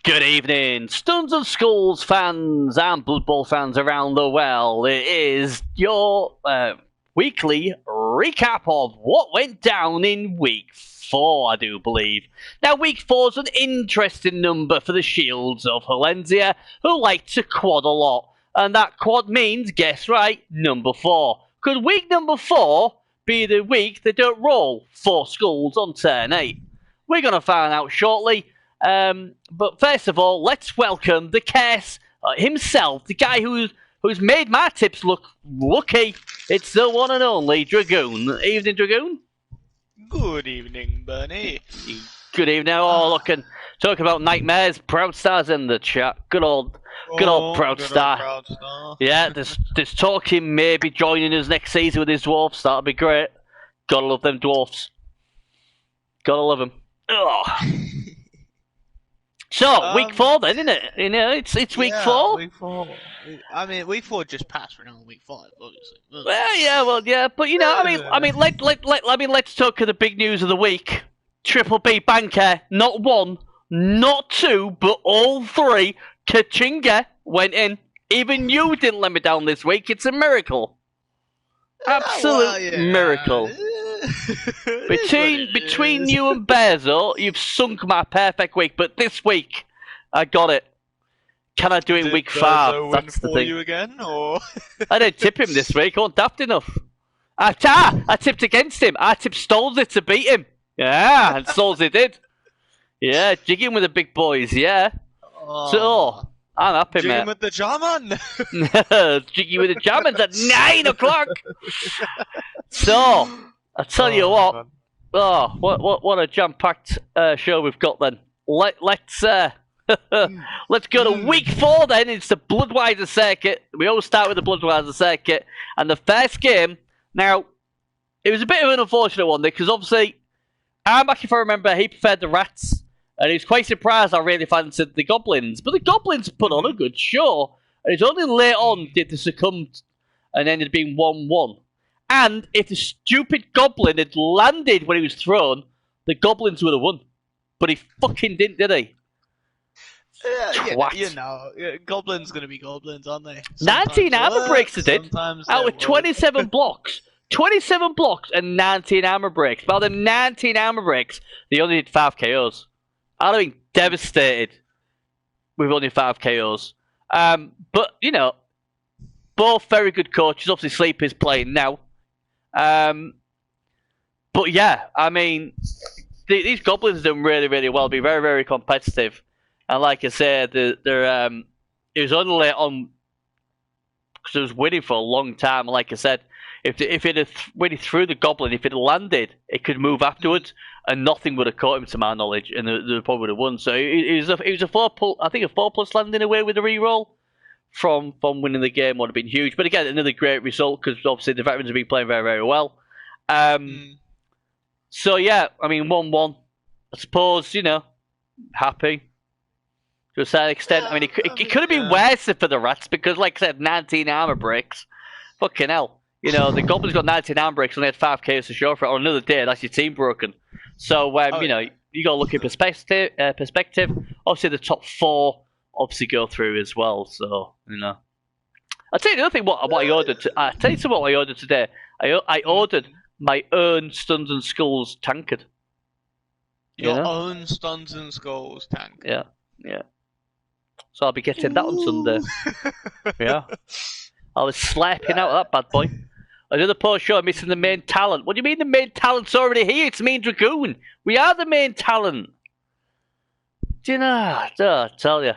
Good evening, Stuns and Skulls fans and Blood Bowl fans around the world. It is your weekly recap of what went down in Week 4, I do believe. Now, Week 4 is an interesting number for the Shields of Halenzia, who like to quad a lot. And that quad means, guess right, number 4. Could week number 4 be the week they don't roll 4 skulls on turn 8? We're going to find out shortly. But first of all, let's welcome the Curse himself, the guy who's made my tips look lucky. It's the one and only Dragoon. Evening, Dragoon. Good evening, Bernie. Good evening. Oh, look, and talk about nightmares. Proud Star's in the chat. Good old Proud Star. Yeah, there's talking maybe joining us next season with his dwarfs. That'd be great. Gotta love them dwarfs. Gotta love them. Ugh. So, week 4 then, isn't it? You know, it's week 4. Week 4. I mean, week 4 just passed. We're now in week 5, obviously. Well, yeah, but you know, let's talk of the big news of the week. Triple B Banker, not 1, not 2, but all 3. Kachinga went in. Even you didn't let me down this week. It's a miracle. Absolute miracle. Between you and Bezo, you've sunk my perfect week. But this week, I got it. Can I do it in week 5? That's the thing. You again, or I didn't tip him this week. I wasn't daft enough. I tipped against him. I tipped Stolzy to beat him. Yeah, and Stolzy did. Yeah, jigging with the big boys. Yeah. So I'm happy, mate. Jigging with the Jarman. Jiggy with the Germans at 9 o'clock. So. I tell you what, what a jam-packed show we've got then. Let's go to week 4 then. It's the Bloodweiser circuit. We always start with the Bloodweiser circuit. And the first game, now, it was a bit of an unfortunate one because obviously, Armac, if I remember, he preferred the rats. And he was quite surprised I really fancied the goblins. But the goblins put on a good show. And it's only later on did they succumb and ended up being 1-1. And if the stupid goblin had landed when he was thrown, the goblins would have won. But he fucking didn't, did he? Goblins going to be goblins, aren't they? 19 armor breaks they did. Out of 27 blocks. 27 blocks and 19 armor breaks. But out of 19 armor breaks, they only did 5 KOs. I'd have been devastated with only 5 KOs. But, you know, both very good coaches. Obviously, Sleep is playing now. But yeah, I mean, these goblins are doing really, really well. Be very, very competitive. And like I said, it was only late on because it was winning for a long time. Like I said, when he threw the goblin, if it landed, it could move afterwards, and nothing would have caught him, to my knowledge, and they probably would have won. So it was a 4+ landing away with a reroll. From winning the game would have been huge. But again, another great result because obviously the veterans have been playing very, very well. So yeah, I mean, 1-1. I suppose, you know, happy to a certain extent. I mean, it could have been worse for the rats because, like I said, 19 armor breaks. Fucking hell. You know, the goblins got 19 armor breaks and they had 5 KOs to show for it. On another day, that's your team broken. So, you know, you got to look at perspective. Obviously, the top 4 obviously go through as well, so you know. I'll tell you the other thing. What I ordered. I'll tell you what I ordered today. I ordered my own Stuns and Skulls tankard. Your own Stuns and Skulls tankard. Yeah. So I'll be getting that on Sunday. Yeah. I was slapping out that bad boy. Another post show missing the main talent. What do you mean the main talent's already here? It's me and Dragoon. We are the main talent. Do you know? I tell you.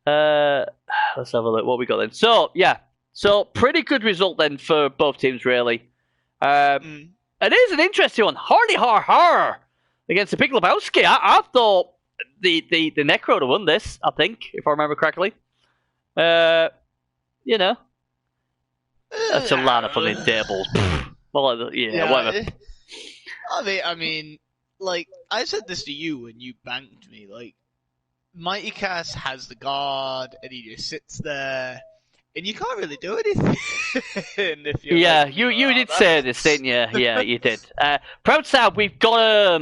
Let's have a look what we got then. So, yeah. So, pretty good result then for both teams, really. It is an interesting one. Hardy Har against the Big Lebowski. I thought the Necro would have won this, I think, if I remember correctly. You know. That's a lot of funny tables. Well, yeah, whatever. I mean, like, I said this to you when you banked me, like, Mighty Cass has the guard, and he just sits there, and you can't really do anything. If you're you did say this, didn't you? Yeah, you did. Proud Stab, we've got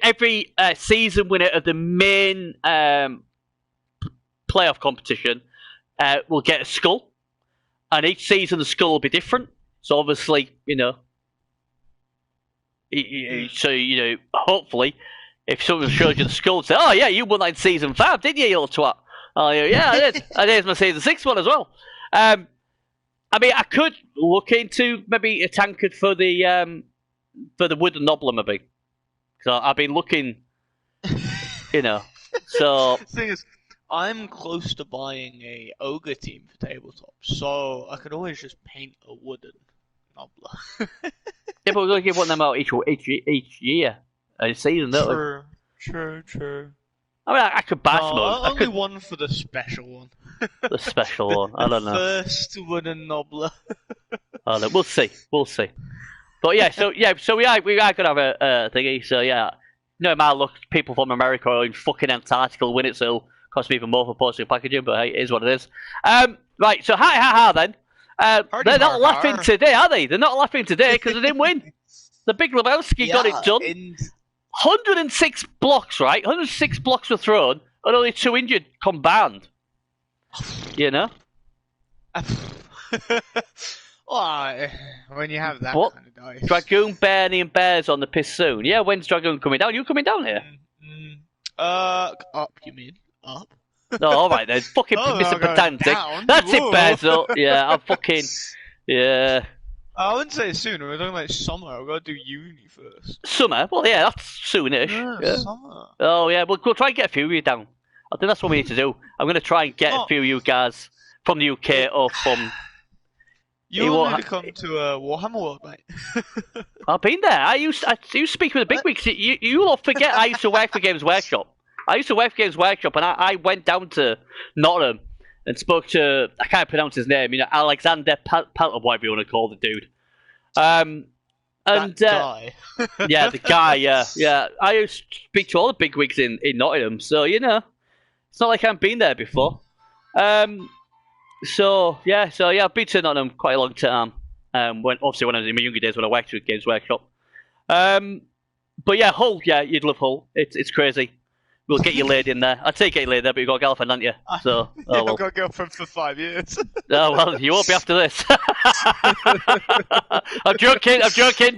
every season winner of the main playoff competition will get a skull, and each season the skull will be different. So obviously, so hopefully, if someone shows you the skull, say, "Oh yeah, you won that in season 5, didn't you, you little twat?" Oh yeah, I did. And here's my season 6 one as well. I mean, I could look into maybe a tankard for the wooden knobbler, maybe. So I've been looking, So the thing is, I'm close to buying a ogre team for tabletop, so I could always just paint a wooden knobbler. Yeah, but we're going to give one of them out each year, a season, don't we? True. I mean, I could bash them. Only one for the special one. The special one, I don't know. First wooden knobbler. Oh, no, we'll see. But yeah, so we are gonna have a thingy. So yeah, no matter look, people from America are in fucking Antarctica will win it, so it'll cost me even more for postal packaging. But hey, it is what it is. Right, so ha then. They're not laughing today, are they? They're not laughing today because they didn't win. The Big Lebowski got it done. 106 blocks, right? 106 blocks were thrown, and only 2 injured combined. Well, when you have that kind of dice. Dragoon, Bernie, and Bears on the piss soon. Yeah, when's Dragoon coming down? You coming down here? Up, you mean? Up? No, alright then. Fucking Mr. Pedantic. That's it, Bears, though. Yeah, I'm fucking... Yeah. I wouldn't say sooner. We're talking like summer. I've got to do uni first. Summer? Well, yeah, that's soonish. Yeah, summer. Oh, yeah, we'll try and get a few of you down. I think that's what we need to do. I'm going to try and get a few of you guys from the UK or from... You want me to come to Warhammer World, mate? I've been there. You speak with the big wigs. You all forget I used to work for Games Workshop. And I went down to Nottingham and spoke to, I can't pronounce his name, Alexander Pelton, whatever you want to call the dude. That guy. Yeah, the guy, yeah. I used to speak to all the big wigs in Nottingham, so, it's not like I haven't been there before. So I've been to Nottingham quite a long time. When I was in my younger days when I worked with Games Workshop. But yeah, Hull, you'd love Hull. It's crazy. We'll get you laid in there. I'd say get you laid there, but you've got a girlfriend, haven't you? So, I've got a girlfriend for 5 years. Oh, well, you won't be after this. I'm joking.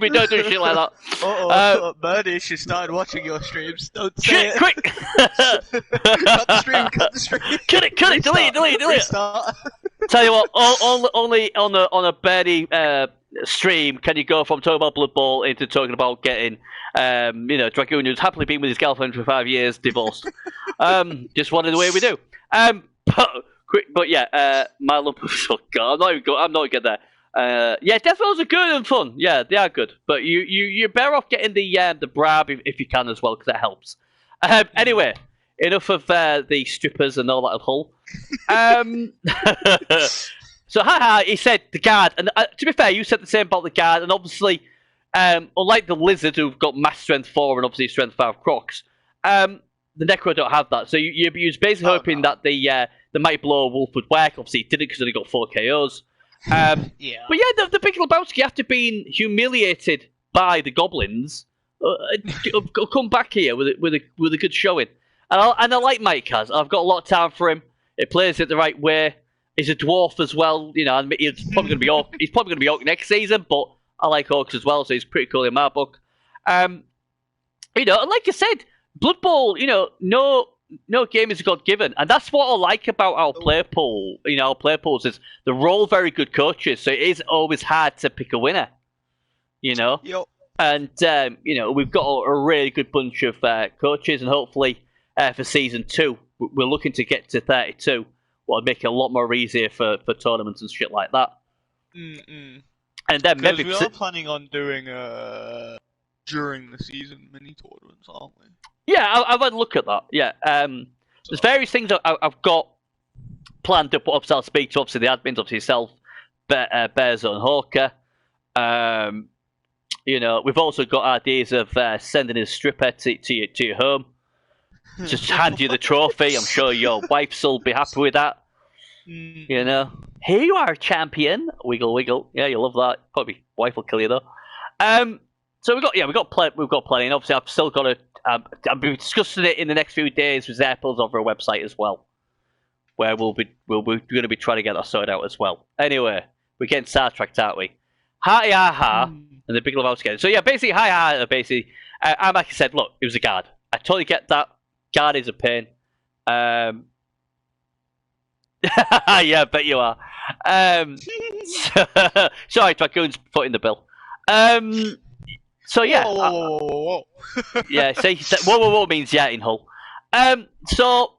We don't do shit like that. Birdie, she started watching your streams. Don't say it. Quick! Cut the stream. Cut it, delete it. Restart. Tell you what, only on a Birdie stream can you go from talking about Blood Bowl into talking about getting Dragoon, who's happily been with his girlfriend for 5 years, divorced. Just one of the way we do. But yeah, my love. Oh God, I'm not good there. Yeah, Death Rolls are good and fun. Yeah, they are good. But you're better off getting the Brab if you can as well, because that helps. Anyway, enough of the strippers and all that at Hull. So, he said the guard, and to be fair, you said the same about the guard, and obviously, unlike the lizard who've got mass strength 4 and obviously strength 5 crocs, the Necro don't have that. So you was basically hoping that the Mighty Blow Wolf would work. Obviously, it didn't because he got 4 KOs. Yeah. But yeah, the Big Lebowski, after being humiliated by the goblins, come back here with a good showing. And I like Mike Kaz. I've got a lot of time for him. He plays it the right way. He's a dwarf as well. He's probably going to be Orc. He's probably going to be Orc next season, but I like Orcs as well, so he's pretty cool in my book. And like I said, Blood Bowl, no game is God given, and that's what I like about our player pool. Our player pools is they're all very good coaches, so it is always hard to pick a winner. Yep. And we've got a really good bunch of coaches, and hopefully for season 2, we're looking to get to 32. Well, make it a lot more easier for tournaments and shit like that. And then maybe we are planning on doing during the season mini tournaments, aren't we? Yeah, I've had a look at that. Yeah, there's various things I've got planned up. Obviously, I'll speak to obviously the admins, obviously yourself, Bearzo and Hawker. We've also got ideas of sending a stripper to your home. Just hand you the trophy. I'm sure your wife will be happy with that. Here you are, champion. Wiggle, wiggle. Yeah, you love that. Probably wife will kill you though. So we've got plenty, and obviously I've still got to. I'll be discussing it in the next few days with Zerples over a website as well, where we're going to be trying to get that sorted out as well. Anyway, we're getting sidetracked, aren't we? Hi ha and the Big Lebowski. So yeah, basically hi ha. Basically, Amaki said, look, it was a guard. I totally get that. Guard is a pain. Yeah, I bet you are. Sorry, Dragoon's footing the bill. So yeah, whoa. Yeah. See, whoa means yeah in Hull. So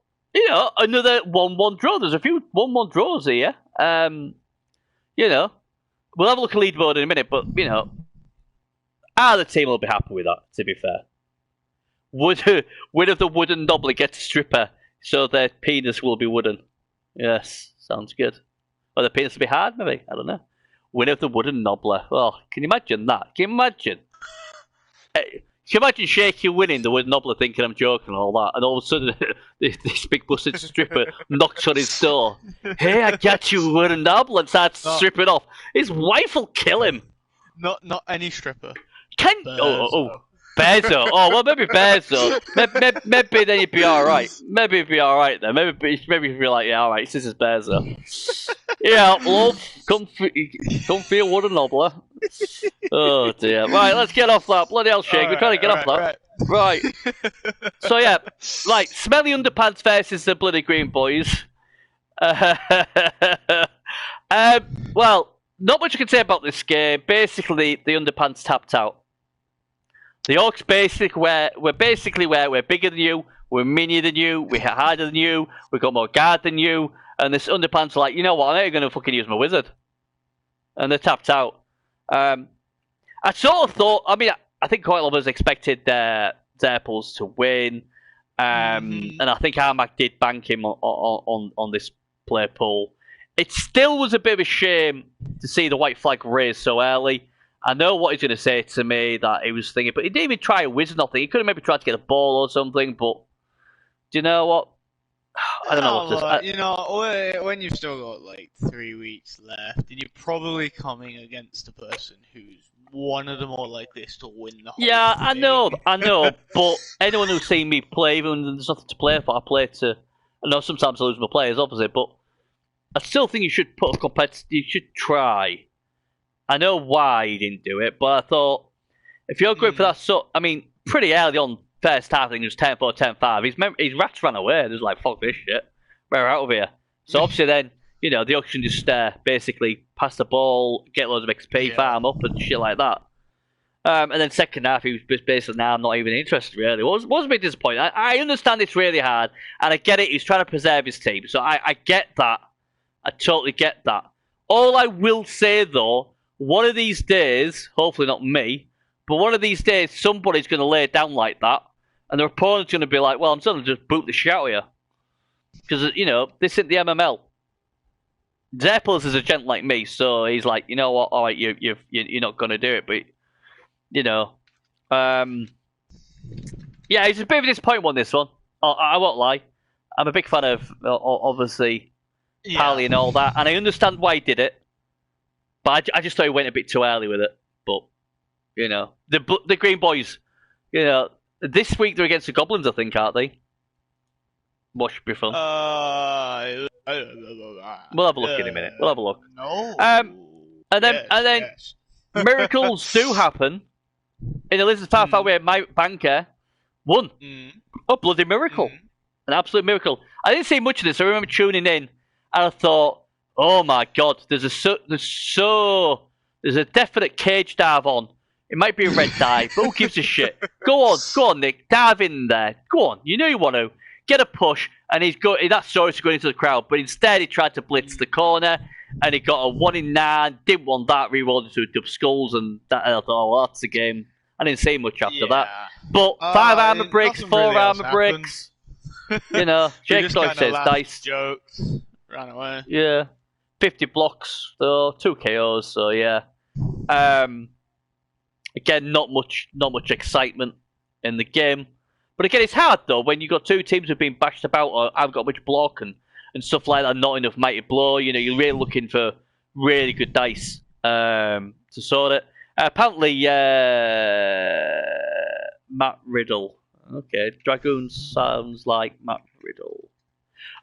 another 1-1 draw. There's a few 1-1 draws here. We'll have a look at leaderboard in a minute, but either team will be happy with that. To be fair, winner of the wooden knobbler gets a stripper, so their penis will be wooden. Yes, sounds good. Or the penis will be hard, maybe. I don't know. Winner of the wooden knobbler. Oh, can you imagine that? Can you imagine? Can you imagine Shaky winning the wooden knobbler, thinking I'm joking and all that, and all of a sudden this big busted stripper knocks on his door. Hey, I got you wooden knobbler, and starts stripping off. His wife will kill him. Not any stripper. Bezo. Oh, well, maybe Bezo. Maybe then you'd be alright. Maybe you'd be alright then. Maybe you'd be like, yeah, alright, this is Bezo. Yeah, love, come feel wooden knobbler. Oh, dear. Right, let's get off that. Bloody hell, Shake. We're trying to get off that. Right. So, yeah. Right, Smelly Underpants versus the bloody Green Boys. Well, not much I can say about this game. Basically, the Underpants tapped out. The Orcs we're bigger than you, we're minier than you, we're harder than you, we've got more guard than you, and this Underpants are like, you know what, I'm not going to fucking use my wizard. And they're tapped out. I sort of thought, I think quite a lot of us expected Zerples to win, and I think Armac did bank him on this play pool. It still was a bit of a shame to see the white flag raised so early. I know what he's going to say to me, that he was thinking, but he didn't even try a wizard or nothing. He could have maybe tried to get a ball or something, but do you know what? I don't know what to say. When you've still got like 3 weeks left, and you're probably coming against a person who's one of the more like this to win the whole Yeah, thing. I know, but anyone who's seen me play, even when there's nothing to play for, I know sometimes I lose my players, obviously, but I still think you should put a competitive, you should try. I know why he didn't do it, but I thought, if you're going for that pretty early on, first half, I think it was 10-4, 10-5, his rats ran away. There's like, fuck this shit. We're out of here. So obviously then, the auction just basically pass the ball, get loads of XP, farm up and shit like that. And then second half, he was just basically, now I'm not even interested really. It was a bit disappointing. I understand it's really hard, and I get it, he's trying to preserve his team. So I get that. I totally get that. All I will say though, one of these days, hopefully not me, but one of these days somebody's going to lay it down like that, and their opponent's going to be like, well, I'm just going to just boot the shit out of you. Because, this isn't the MML. Zerples is a gent like me, so he's like, you know what, alright, you're not going to do it, but, yeah, it's a bit of a disappointment on this one. I won't lie. I'm a big fan of, obviously, Pally and all that, and I understand why he did it. But I just thought he went a bit too early with it. But, the Green Boys, this week they're against the Goblins, I think, aren't they? What should be fun? We'll have a look in a minute. We'll have a look. No. And then miracles do happen. In Elizabeth Far where my banker won. A bloody miracle. An absolute miracle. I didn't see much of this. I remember tuning in, and I thought, oh my god, there's a definite cage dive on. It might be a red dive, but who gives a shit? Go on, Nick, dive in there. Go on, you know you want to. Get a push, and that story's going into the crowd, but instead he tried to blitz the corner, and he got a 1 in 9, didn't want that, re-rolled into a dub skulls, and that, I thought, oh, that's the game. I didn't say much after that. But 5 armor breaks, 4 really armor breaks. Jake always says dice. Jokes, ran away. Yeah. 50 blocks, though, 2 KOs, so yeah. Again, not much excitement in the game. But again, it's hard, though, when you've got 2 teams who've been bashed about, or haven't got much block and stuff like that, not enough mighty blow. You're really looking for really good dice to sort it. Apparently, Matt Riddle. Okay, Dragoon sounds like Matt Riddle.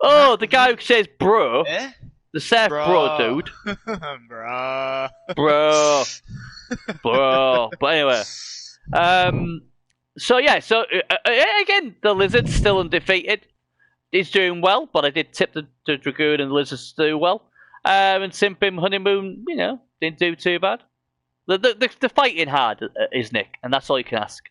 Oh, the guy who says bro. Eh? The Seth bro dude. Bruh. Bro. Bro. But anyway. So again, the Lizard's still undefeated. He's doing well, but I did tip the Dragoon and the Lizards to do well. And Simpim Honeymoon, didn't do too bad. The fighting hard is Nick, and that's all you can ask.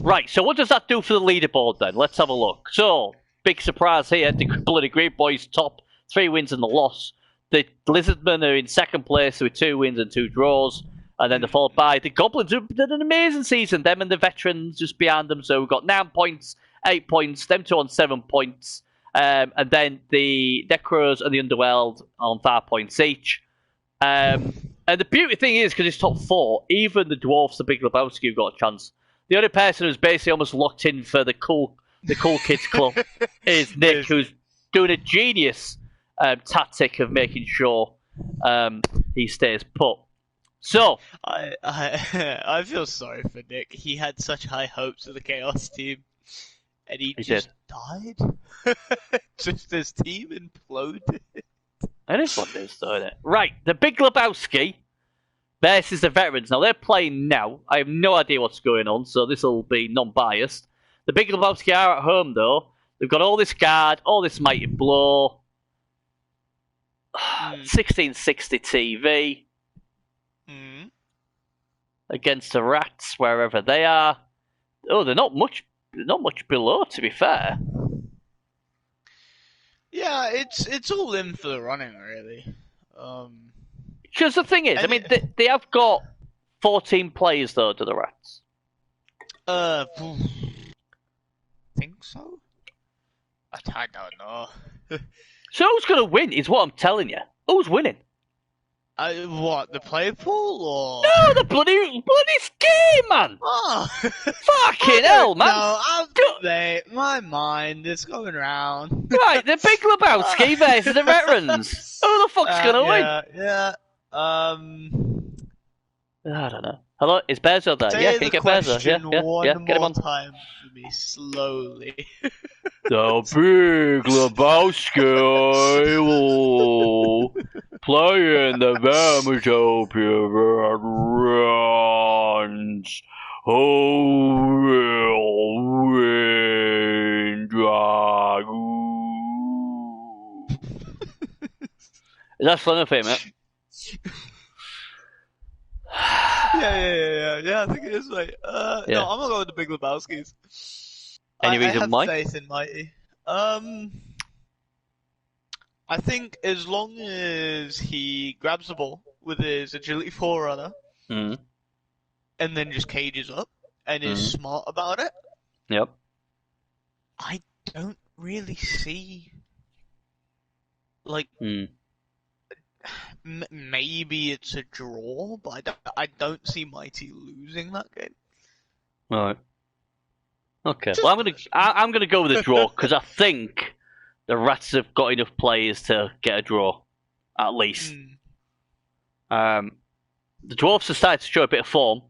Right, so what does that do for the leaderboard then? Let's have a look. So, big surprise here. The Bloody Green Boys top, 3 wins and a loss. The Lizardmen are in second place with 2 wins and 2 draws. And then they're followed by the Goblins, who did an amazing season. Them and the Veterans just behind them. So we've got 9 points, 8 points, them 2 on 7 points. And then the Necros and the Underworld on 5 points each. And the beauty thing is, because it's top 4, even the Dwarfs, the Big Lebowski, have got a chance. The only person who's basically almost locked in for the cool kids club is Nick, who's doing a genius tactic of making sure he stays put. So I feel sorry for Nick. He had such high hopes of the Chaos team, and he just died. Just his team imploded. That is what it is, though, isn't it? Right, the Big Lebowski versus the Veterans. Now, they're playing now. I have no idea what's going on, so this will be non-biased. The Big Lebowski are at home, though. They've got all this guard, all this mighty blow. 1660 TV. Against the Rats, wherever they are. Oh, they're not much below, to be fair. Yeah, it's all in for the running, really. Because the thing is, they have got 14 players, though, to the Rats. Think so? I don't know. So who's going to win is what I'm telling you. Who's winning? What, the play pool, or...? No, the bloody scheme, man! Oh. Fucking hell, man! No, my mind is going round. Right, the Big Lebowski versus the Veterans. Who the fuck's gonna win? Yeah, I don't know. Hello, is Bezo there? Yeah, can you get Bezo? Yeah, get him on. Time for me, slowly. The Big Lebowski will play in the Vamatopia Veterans. Who will win, Dragoon? That's fun for you, mate. Yeah, I think it is, mate. No, I'm gonna go with the Big Lebowskis. Any reason why? I have faith in Mighty. I think as long as he grabs the ball with his agility forerunner, and then just cages up and is smart about it. Yep. I don't really see, like, maybe it's a draw, but I don't see Mighty losing that game. Right. Okay. Well, I'm gonna go with a draw because I think the Rats have got enough players to get a draw, at least. The Dwarfs have started to show a bit of form,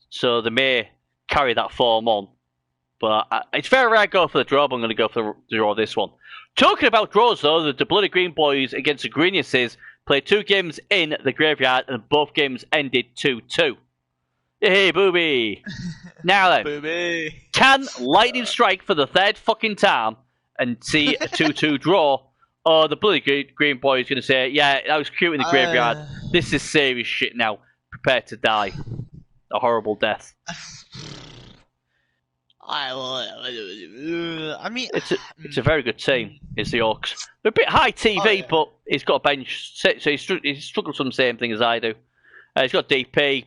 so they may carry that form on. But it's very rare I go for the draw, but I'm going to go for the draw this one. Talking about draws, though, the Bloody Green Boys against the Greeniuses played 2 games in the graveyard, and both games ended 2-2. Hey, booby! Now then, Booby. Can Lightning strike for the 3rd fucking time and see a 2-2 draw? Or the Bloody Green Boys going to say, yeah, that was cute in the graveyard. This is serious shit now. Prepare to die. A horrible death. I mean, it's a very good team. It's the Orcs. They're a bit high TV, but he's got a bench, so he struggles from the same thing as I do. He's got DP,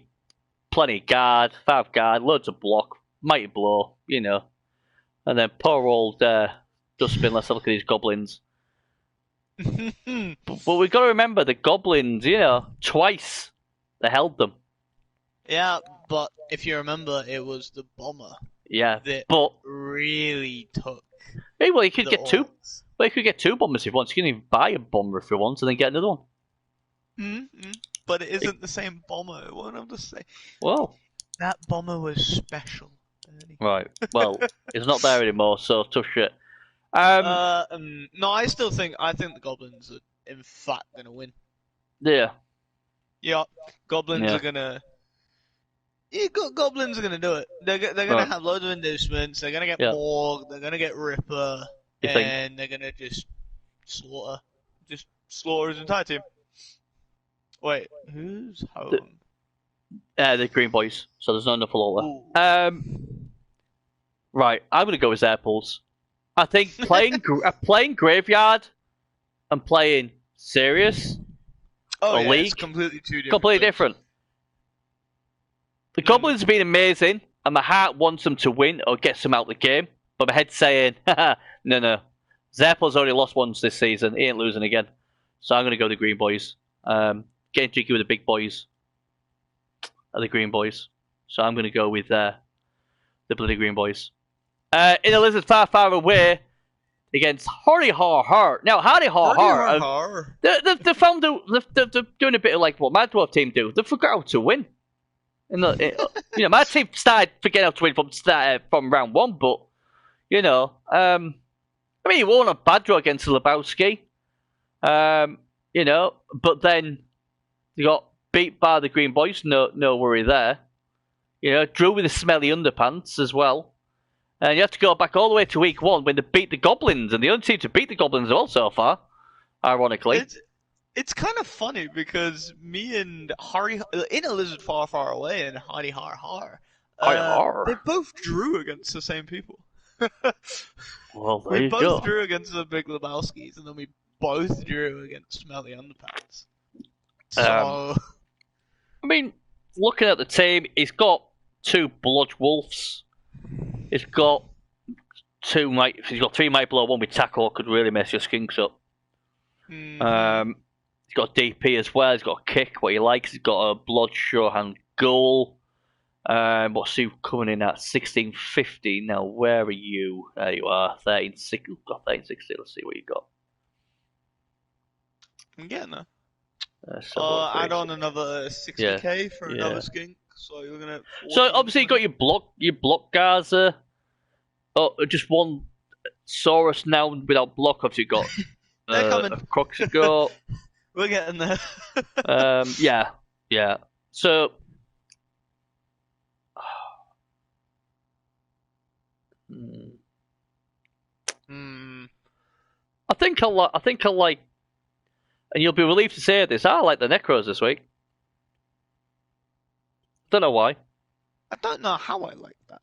plenty of guard, 5 guard, loads of block, mighty blow, and then poor old Dustbin. Let's have a look at these goblins. but we've got to remember the goblins. Twice they held them. Yeah, but if you remember, it was the bomber. Yeah, but really took. Hey, well, you could get two. Well, you could get 2 bombers if you want. You can even buy a bomber if you want, and then get another one. but it isn't the same bomber. It won't have the same. Well, That bomber was special. right. Well, it's not there anymore, so tough shit. No, I think the Goblins are in fact gonna win. Yeah. Yeah, Goblins are gonna. Yeah, Goblins are gonna do it. They're gonna have loads of inducements. They're gonna get Morg. They're gonna get Ripper, and they're gonna just slaughter his entire team. Wait, who's home? The Green Boys. So there's not enough all there. Right, I'm gonna go with Airpools. I think playing Graveyard and playing Serious League, it's completely two different. Completely different. The Goblins have been amazing, and my heart wants them to win or get some out of the game. But my head's saying, no. Zerpol's already lost once this season. He ain't losing again. So I'm going to go the Green Boys. Getting tricky with the big boys are the Green Boys. So I'm going to go with the bloody Green Boys. In a Lizard far, far away against Hardy Har Har. Now, Hardy Har Har, they're doing a bit of like what my Dwarf team do. They forgot how to win. My team started forgetting how to win from round one, but he won a bad draw against Lebowski. But then they got beat by the Green Boys. No worry there. Drew with the smelly underpants as well. And you have to go back all the way to week one when they beat the Goblins, and the only team to beat the Goblins all so far, ironically. It's kind of funny because me and Harry, in a Lizard far, far away, and Hardy Har Har, they both drew against the same people. Well, there we you both go. drew against the Big Lebowskis, and then we both drew against Smelly Underpants. So, looking at the team, he's got 2 Blood Wolves. He's got 3 Might Blow, 1 with Tackle, could really mess your skinks up. He's got DP as well. He's got a kick, what he likes. He's got a Blood Shorehand goal. What's he coming in at? 1650. Now, where are you? There you are. 1360. Let's see what you got. I'm getting there. Add on another 60k for another skink. So you're gonna. So obviously you got your block Gaza. Just one Saurus now without block. Obviously you got Croxigo. We're getting there. Yeah. So. I think I like, and you'll be relieved to say this. I like the Necros this week. Don't know why. I don't know how I like that.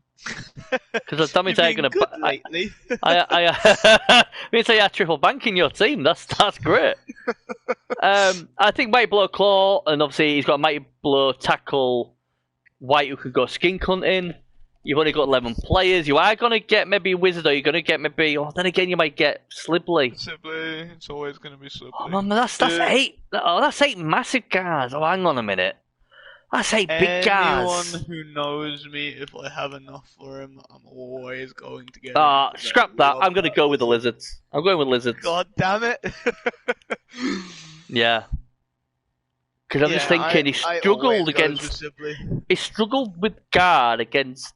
Because that means I'm going to. Lately. I means I triple bank in your team. That's great. I think Mighty Blow Claw, and obviously he's got a Mighty Blow Tackle White who could go skink hunting. You've only got 11 players. You are going to get maybe Wizard, or you're going to get maybe. Oh, then again, you might get Slibley. Slibley, it's always going to be Slibley. Oh man, that's 8. Oh, that's 8 massive guys. Oh, hang on a minute. That's 8 big guys. Anyone who knows me, if I have enough for him, I'm always going to get. Scrap that. I'm going to go with the Lizards. I'm going with Lizards. God damn it. Yeah. Because I'm just thinking he struggled with guard against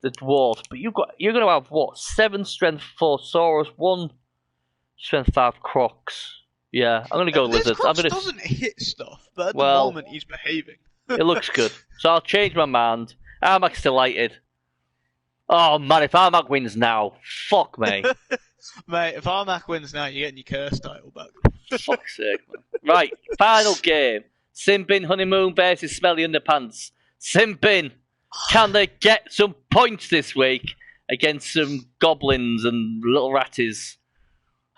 the Dwarves, but you're going to have what? 7 strength 4 Saurus, 1 strength 5 Crocs. Yeah, I'm going to go Lizards. Crocs doesn't hit stuff, but at the moment he's behaving. It looks good, so I'll change my mind. Armac's delighted. Oh man, if Armac wins now, fuck me. Mate, if Armac wins now, you're getting your curse title back. Fuck's sake, man. Right, final game. Simbin Honeymoon versus Smelly Underpants. Simbin, can they get some points this week against some goblins and little ratties?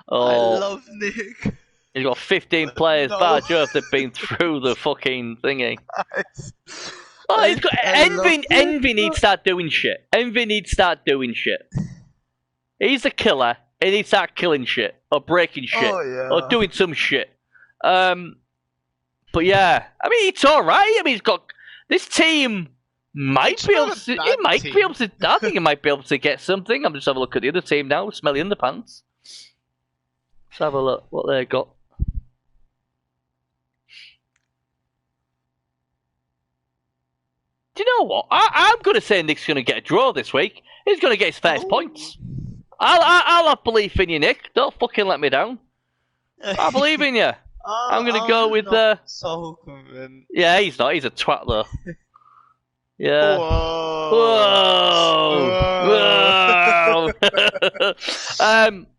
Oh, I love Nick. He's got 15 players. By Jove, they've been through the fucking thingy. He's got Envy needs to start doing shit. Envy needs to start doing shit. He's the killer. He needs to start killing shit or breaking shit or doing some shit. But yeah, I mean, it's all right. I mean, he's got this team. I think he might be able to get something. I'm just having a look at the other team now. Smelly Underpants. Let's have a look what they got. do you know what? I'm going to say Nick's going to get a draw this week. He's going to get his first points. I'll have belief in you, Nick. Don't fucking let me down. I believe in you. I'm going to go with so convinced. Yeah, he's not. He's a twat though. Yeah. Whoa. Whoa.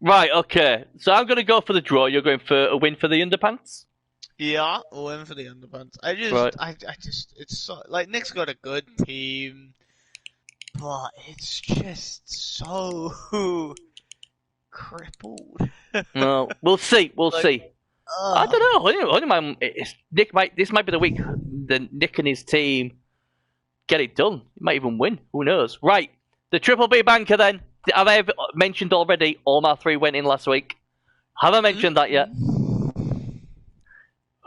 Right. Okay. So I'm going to go for the draw. You're going for a win for the underpants. Yeah, a win for the underpants. I just, it's so, like, Nick's got a good team, but it's just so crippled. No, we'll see. We'll see. I don't know. This might be the week that Nick and his team get it done. He might even win. Who knows? Right. The Triple B banker then. Have I mentioned already? All my 3 went in last week. Have I mentioned that yet?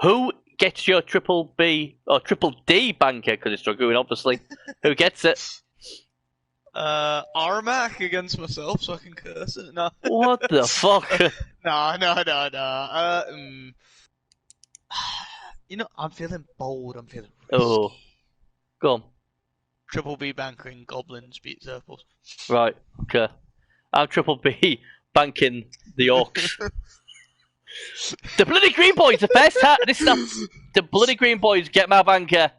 Who gets your Triple B or Triple D banker? Because it's struggling, obviously. Who gets it? Armac against myself, so I can curse it. No. What the fuck? No. You know, I'm feeling bold. I'm feeling risky. Oh, go on. Triple B banking goblins beat Zerples. Right. Okay. I'm Triple B banking the Orcs. The bloody Green Boys, the first time. The bloody Green Boys get my banker.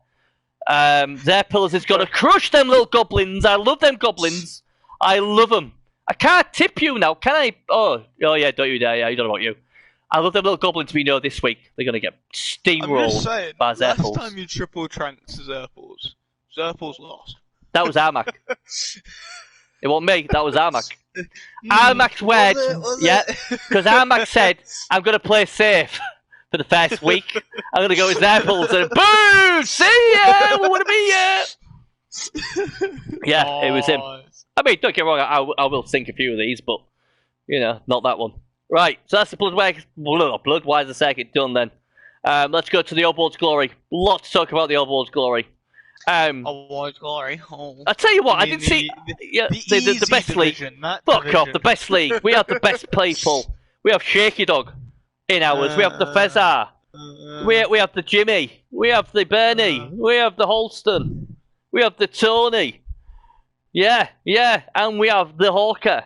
Their pillars is gonna crush them little goblins. I love them goblins. I love them. I can't tip you now, can I? Oh yeah, don't you dare. Yeah, you don't know about you. I love them little goblins we know this week. They're gonna get steamrolled I'm just saying, by Zerples. Last time you triple tranked Zerples, Zerples lost. That was Armac. It wasn't me, that was Armac. Armac's word, yeah, because Armac said, I'm going to play safe for the first week. I'm going to go with Zerples and boom! See ya! We want to be here! Yeah, it was him. I mean, don't get me wrong, I will sink a few of these, but, you know, not that one. Right, so that's the Bloodweiser circuit done then. Let's go to the Old World's Glory. Lots to talk about the Old World's Glory. Old World's Glory. Oh. I tell you what, I didn't see the best division, league. Fuck off, the best league. We have the best people. We have Shaky Dog in ours. We have the Fezar. We have the Jimmy. We have the Bernie. We have the Holston. We have the Tony. Yeah, and we have the Hawker.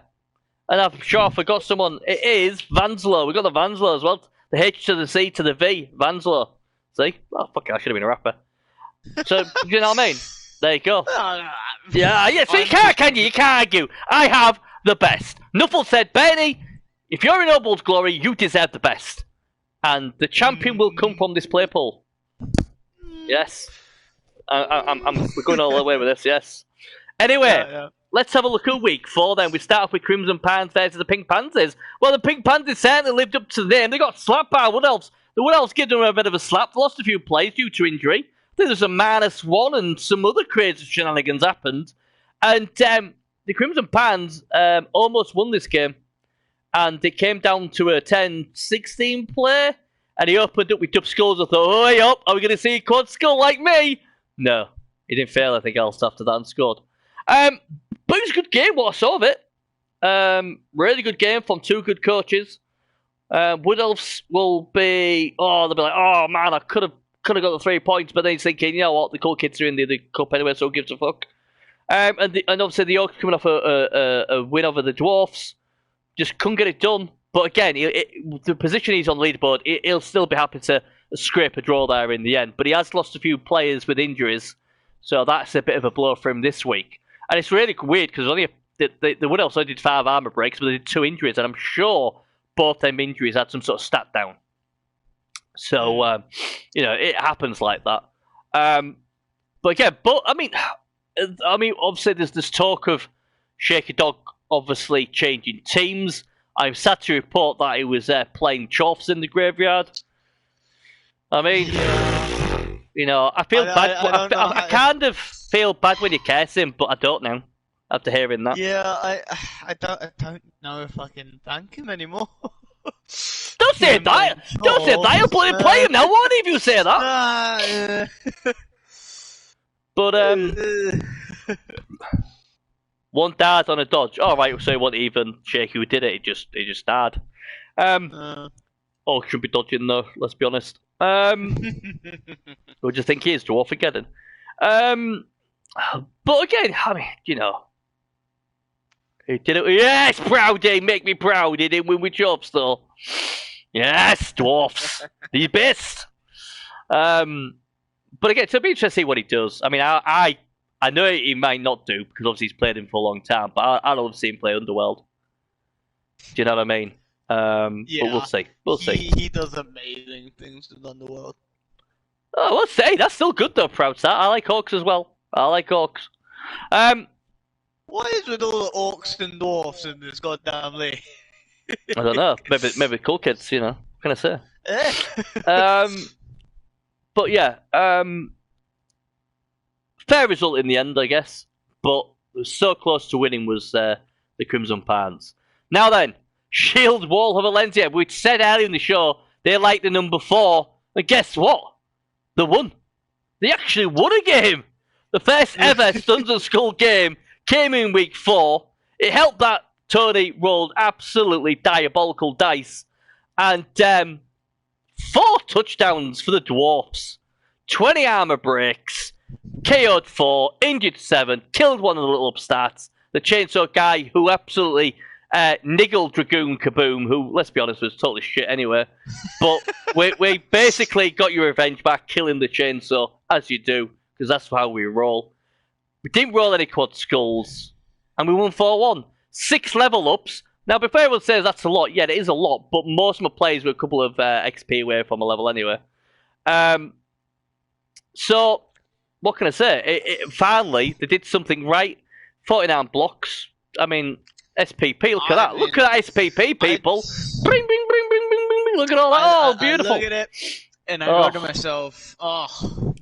And I'm sure I forgot someone. It is Vanslow. We've got the Vanslow as well. The H to the C to the V. Vanslow. See? Oh, fuck it, I should have been a rapper. So, you know what I mean? There you go. Yeah, so you can't, can you? You can't argue. I have the best. Nuffle said, Bernie, if you're in Old World's Glory, you deserve the best. And the champion will come from this play pool. Yes. We're going all the way with this, yes. Anyway, let's have a look at week 4 then. We start off with Crimson Pants versus the Pink Panthers. Well, the Pink Panthers certainly lived up to the name. They got slapped by Wood Elves. The Wood Elves gave them a bit of a slap. Lost a few plays due to injury. There was a -1 and some other crazy shenanigans happened. And the Crimson Pans almost won this game. And it came down to a 10-16 play. And he opened up with Dub Skulls. I thought, oh, hey up, are we going to see a quad skull like me? No. He didn't fail anything else after that and scored. But it was a good game, what I saw of it. Really good game from 2 good coaches. Wood Elves will be, they'll be like, oh man, I could have got the 3 points, but then he's thinking, you know what, the cool kids are in the cup anyway, so who gives a fuck? And obviously the Orcs coming off a win over the Dwarfs, just couldn't get it done. But again, the position he's on the leaderboard, he'll still be happy to scrape a draw there in the end. But he has lost a few players with injuries, so that's a bit of a blow for him this week. And it's really weird because the Wood Elves only did 5 armor breaks, but they did 2 injuries, and I'm sure both them injuries had some sort of stat down. So, it happens like that. But again, I mean, obviously there's this talk of Shaky Dog obviously changing teams. I'm sad to report that he was playing Chorfs in the graveyard. I mean, I feel bad. I kind of feel bad when you curse him, but I don't now after hearing that. Yeah, I don't know if I can thank him anymore. Don't say that. Don't say that. You'll play him now. Why if you say that? But one dart on a dodge. All right, so it wasn't even Shaky who did it. He just died. Should be dodging though. Let's be honest. Who do you think he is? Dwarf again. But again, I mean, he did it. Yes, Proudy, make me proud. He didn't win with jobs though. Yes, dwarfs, the best. But again, it'll be interesting to see what he does. I mean, I know he might not do because obviously he's played him for a long time. But I love seeing him play Underworld. Do you know what I mean? Yeah, but we'll see. We'll see. He does amazing things in Underworld. Oh, we'll see. That's still good though, Proud. I like Orcs as well. I like Orcs. What is with all the orcs and dwarfs in this goddamn league? I don't know. Maybe cool kids. What can I say? But yeah, fair result in the end, I guess. But it was so close to winning was the Crimson Pants. Now then, Shield Wall of Valencia. We said earlier in the show they like the number 4, and guess what? They won. They actually won a game. The first ever Sons of Skull game came in week 4. It helped that Tony rolled absolutely diabolical dice, and 4 touchdowns for the Dwarfs, 20 armor breaks, KO'd 4, injured 7, killed one of the little upstarts, the chainsaw guy who absolutely niggled Dragoon Kaboom, who, let's be honest, was totally shit anyway. But we basically got your revenge back, killing the chainsaw, as you do, because that's how we roll. We didn't roll any quad skulls, and we won 4-1. 6 level ups. Now, before everyone says that's a lot, yeah, it is a lot, but most of my players were a couple of XP away from a level anyway. So, what can I say? Finally, they did something right. 49 blocks. I mean, SPP, look at that. Look at that SPP, people. Bring, bring, bring, bring, bring, bring, bring. Look at all that. Oh, beautiful. I look at it, and I go to myself,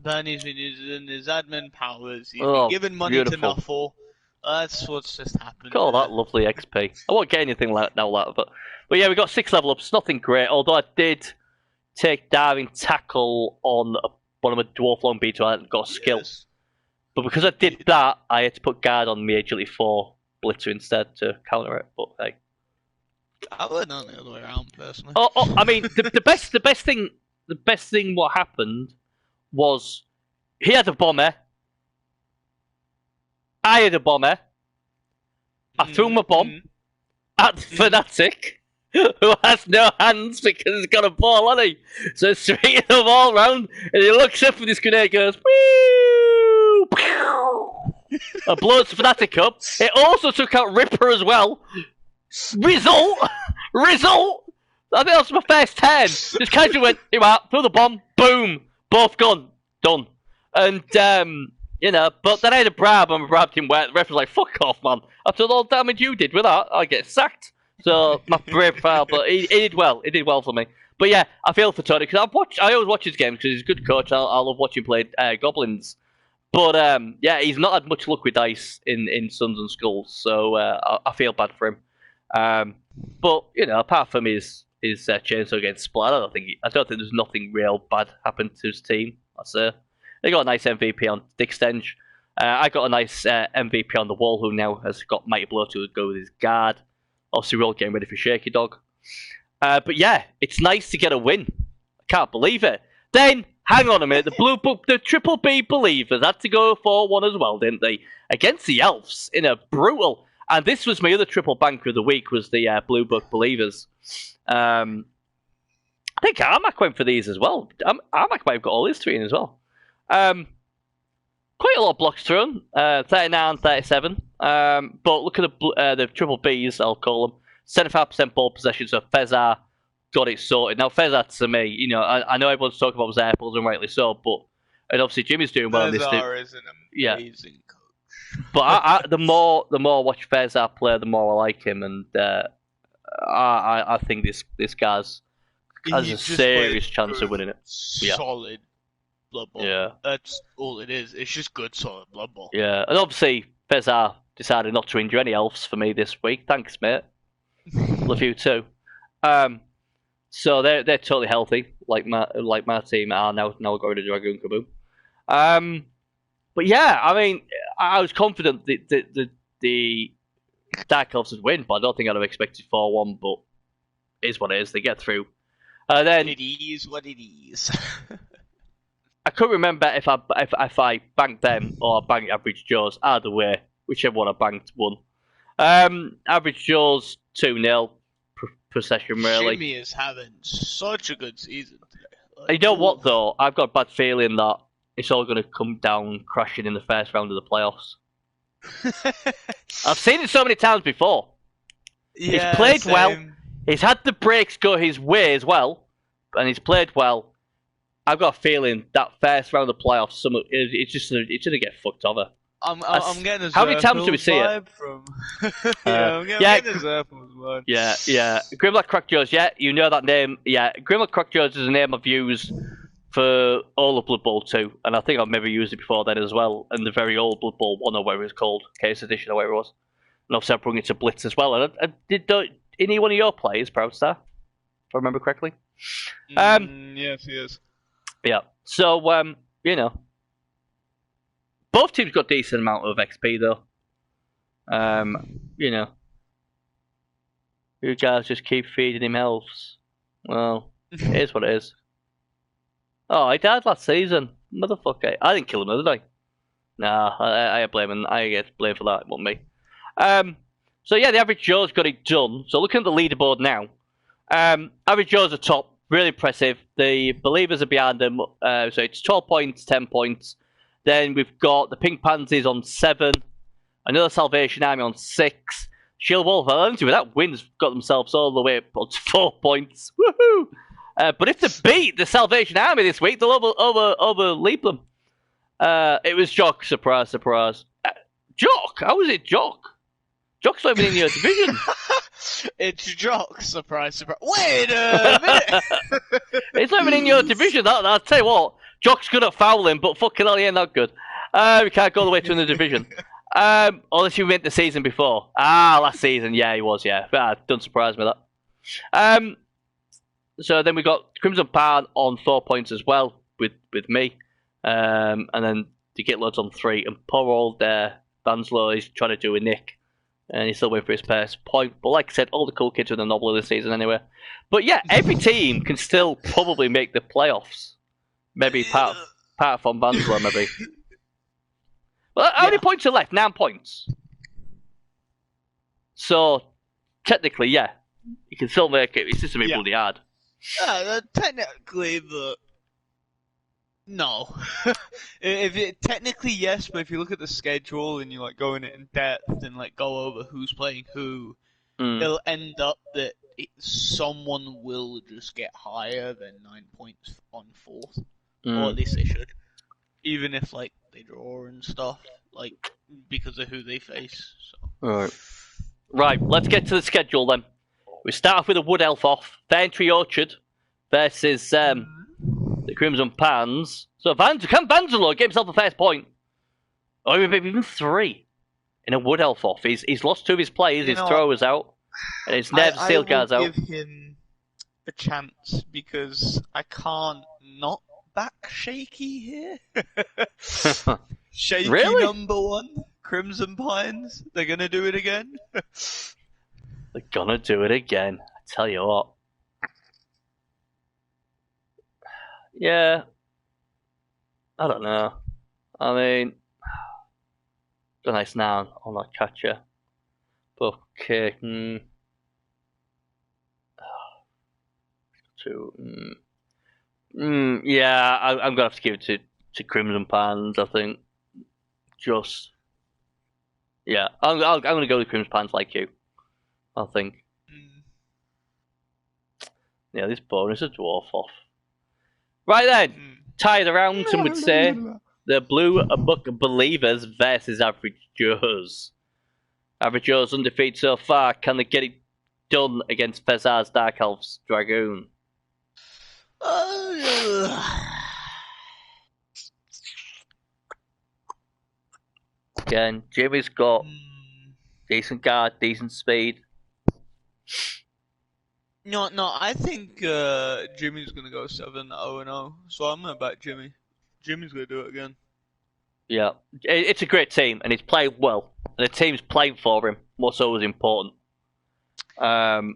Bernie's been using his admin powers. He's been giving money to Nuffle. That's what's just happened. Got all that lovely XP. I won't get anything like now, but yeah, we got 6 level ups. Nothing great. Although I did take diving tackle on one of my dwarf long beats, I hadn't got a skill. Yes. But because I did that, I had to put guard on me agility 4 blitzer instead to counter it. But hey, I would not the other way around personally. I mean, the best thing what happened was he had a bomber. I had a bomber. I threw him a bomb at Fnatic, who has no hands because he's got a ball on him. So it's swinging the ball round, and he looks up with his grenade, goes, whew, and blows Fnatic up. It also took out Ripper as well. Result. I think that was my first turn. Just casually went, here we are, threw the bomb, boom, both gone, done. And but then I had a brab and I brabbed him where the ref was like, fuck off, man. After all the damage you did with that, I get sacked. So, my brave foul, but he did well. He did well for me. But yeah, I feel for Tony, because I always watch his games because he's a good coach. I love watching him play Goblins. But, yeah, he's not had much luck with dice in Suns and Skulls, so I feel bad for him. But, apart from his chainsaw getting splat, I don't think there's nothing real bad happened to his team, I'd say. They got a nice MVP on Dick Stenge. I got a nice MVP on the Wall, who now has got Mighty Blow to go with his guard. Obviously, we're all getting ready for Shaky Dog. But yeah, it's nice to get a win. I can't believe it. Then, hang on a minute, the Triple B Believers had to go 4-1 as well, didn't they? Against the Elves in a brutal... And this was my other triple banker of the week, was the Blue Book Believers. I think Armac went for these as well. Armac might have got all his 3 in as well. Quite a lot of blocks thrown, 39, 37. But look at the triple Bs, I'll call them. 75% ball possession, so Fezar got it sorted. Now, Fezar, to me, I know everyone's talking about Zerples, and rightly so, and obviously Jimmy's doing well in this. Fezar is an amazing coach. But the more I watch Fezar play, the more I like him, and I think this guy's has a serious chance of winning it. Solid. Blood Bowl. Yeah. That's all it is. It's just good, solid Blood Bowl. Yeah, and obviously, Fezar decided not to injure any elves for me this week. Thanks, mate. Love you too. So they're totally healthy, like my team are now going to Dragoon Kaboom. But yeah, I mean, I was confident that the Dark Elves would win, but I don't think I'd have expected 4-1. But it is what it is. They get through. Then it is what it is. I couldn't remember if I banked them or banked Average Joe's. Either way, whichever one I banked won. Average Joe's 2-0 per session, really. Jimmy is having such a good season today. You know what, though? I've got a bad feeling that it's all going to come down crashing in the first round of the playoffs. I've seen it so many times before. Yeah, he's played same. well. He's had the breaks go his way as well, and he's played well. I've got a feeling that first round of the playoffs, it's going to get fucked over. I'm getting a how many times do we see it? From... I'm getting a Zerples vibe. Yeah. Grimlock Crack Joes, yeah, you know that name. Yeah, Grimlock Crack Joes is a name I've used for all of Blood Bowl 2, and I think I've maybe used it before then as well, and the very old Blood Bowl 1 or whatever it's called, Case Edition or whatever it was. And obviously I brought it to Blitz as well. And I did any one of your players, Proudstar, if I remember correctly? Yes, he is. Yeah, so, you know, both teams got decent amount of XP though. You know, you guys just keep feeding him elves. Well, it is what it is. Oh, he died last season, motherfucker. I didn't kill him, did I? Nah, I blame him. I get blamed for that. It wasn't me. So yeah, the Average Joe's got it done. So looking at the leaderboard now, Average Joe's are top, really impressive. The Believers are behind them. So it's 12 points, 10 points. Then we've got the Pink Pansies on 7, another Salvation Army on 6, Shield Wolf, with that win's got themselves all the way up to 4 points. Woohoo! But if they beat the Salvation Army this week, they'll overleap them. It was Jock, surprise. Jock? How was it Jock? Jock's not even in your division. It's Jock, surprise. Wait a minute! It's not even in your division. I'll tell you what, Jock's good at fouling, but fucking hell, he ain't that good. We can't go all the way to the division. Unless you meant the season before. Last season, yeah, he was, yeah. Don't surprise me that. So then we got Crimson Pan on 4 points as well, with me. And then the Gitloads on 3, and poor old Vanslow is trying to do a Nick. And he's still waiting for his first point. But like I said, all the cool kids are in the Nobler this season anyway. But yeah, every team can still probably make the playoffs. Maybe apart from Vanslow, maybe. Well, how many points are left? 9 points. So, technically, yeah. You can still make it. It's just a bit bloody hard. Technically, no. Technically, yes, but if you look at the schedule and you like go in it in depth and like go over who's playing who, it'll end up that someone will just get higher than 9 points on 4th, or at least they should, even if like they draw and stuff, like because of who they face. So. Right, let's get to the schedule then. We start off with a Wood Elf off, Fairtree Orchard versus the Crimson Pans. So can Vanzalo get himself the first point? Or even 3 in a Wood Elf off. He's lost 2 of his players, his throwers out, and his Nerve Steel guards out. I will give him a chance because I can't not back Shaky here. Shaky really? number 1, Crimson Pines. They're gonna do it again. They're gonna do it again. I tell you what. Yeah. I don't know. I mean, got a nice noun on that catcher. But okay. Yeah, I'm gonna have to give it to Crimson Pans. I think. Just. Yeah, I'm gonna go with Crimson Pans like you. I think. Yeah, this bonus is dwarf off. Right then, tied around, some would say, the Blue Book Believers versus Average Joe's. Average Joe's undefeated so far. Can they get it done against Fezar's Dark Elves Dragoon? Again, Jimmy's got decent guard, decent speed. No, I think Jimmy's going to go 7-0-0, so I'm going to back Jimmy. Jimmy's going to do it again. Yeah, it's a great team, and he's played well. And the team's playing for him, what's always important.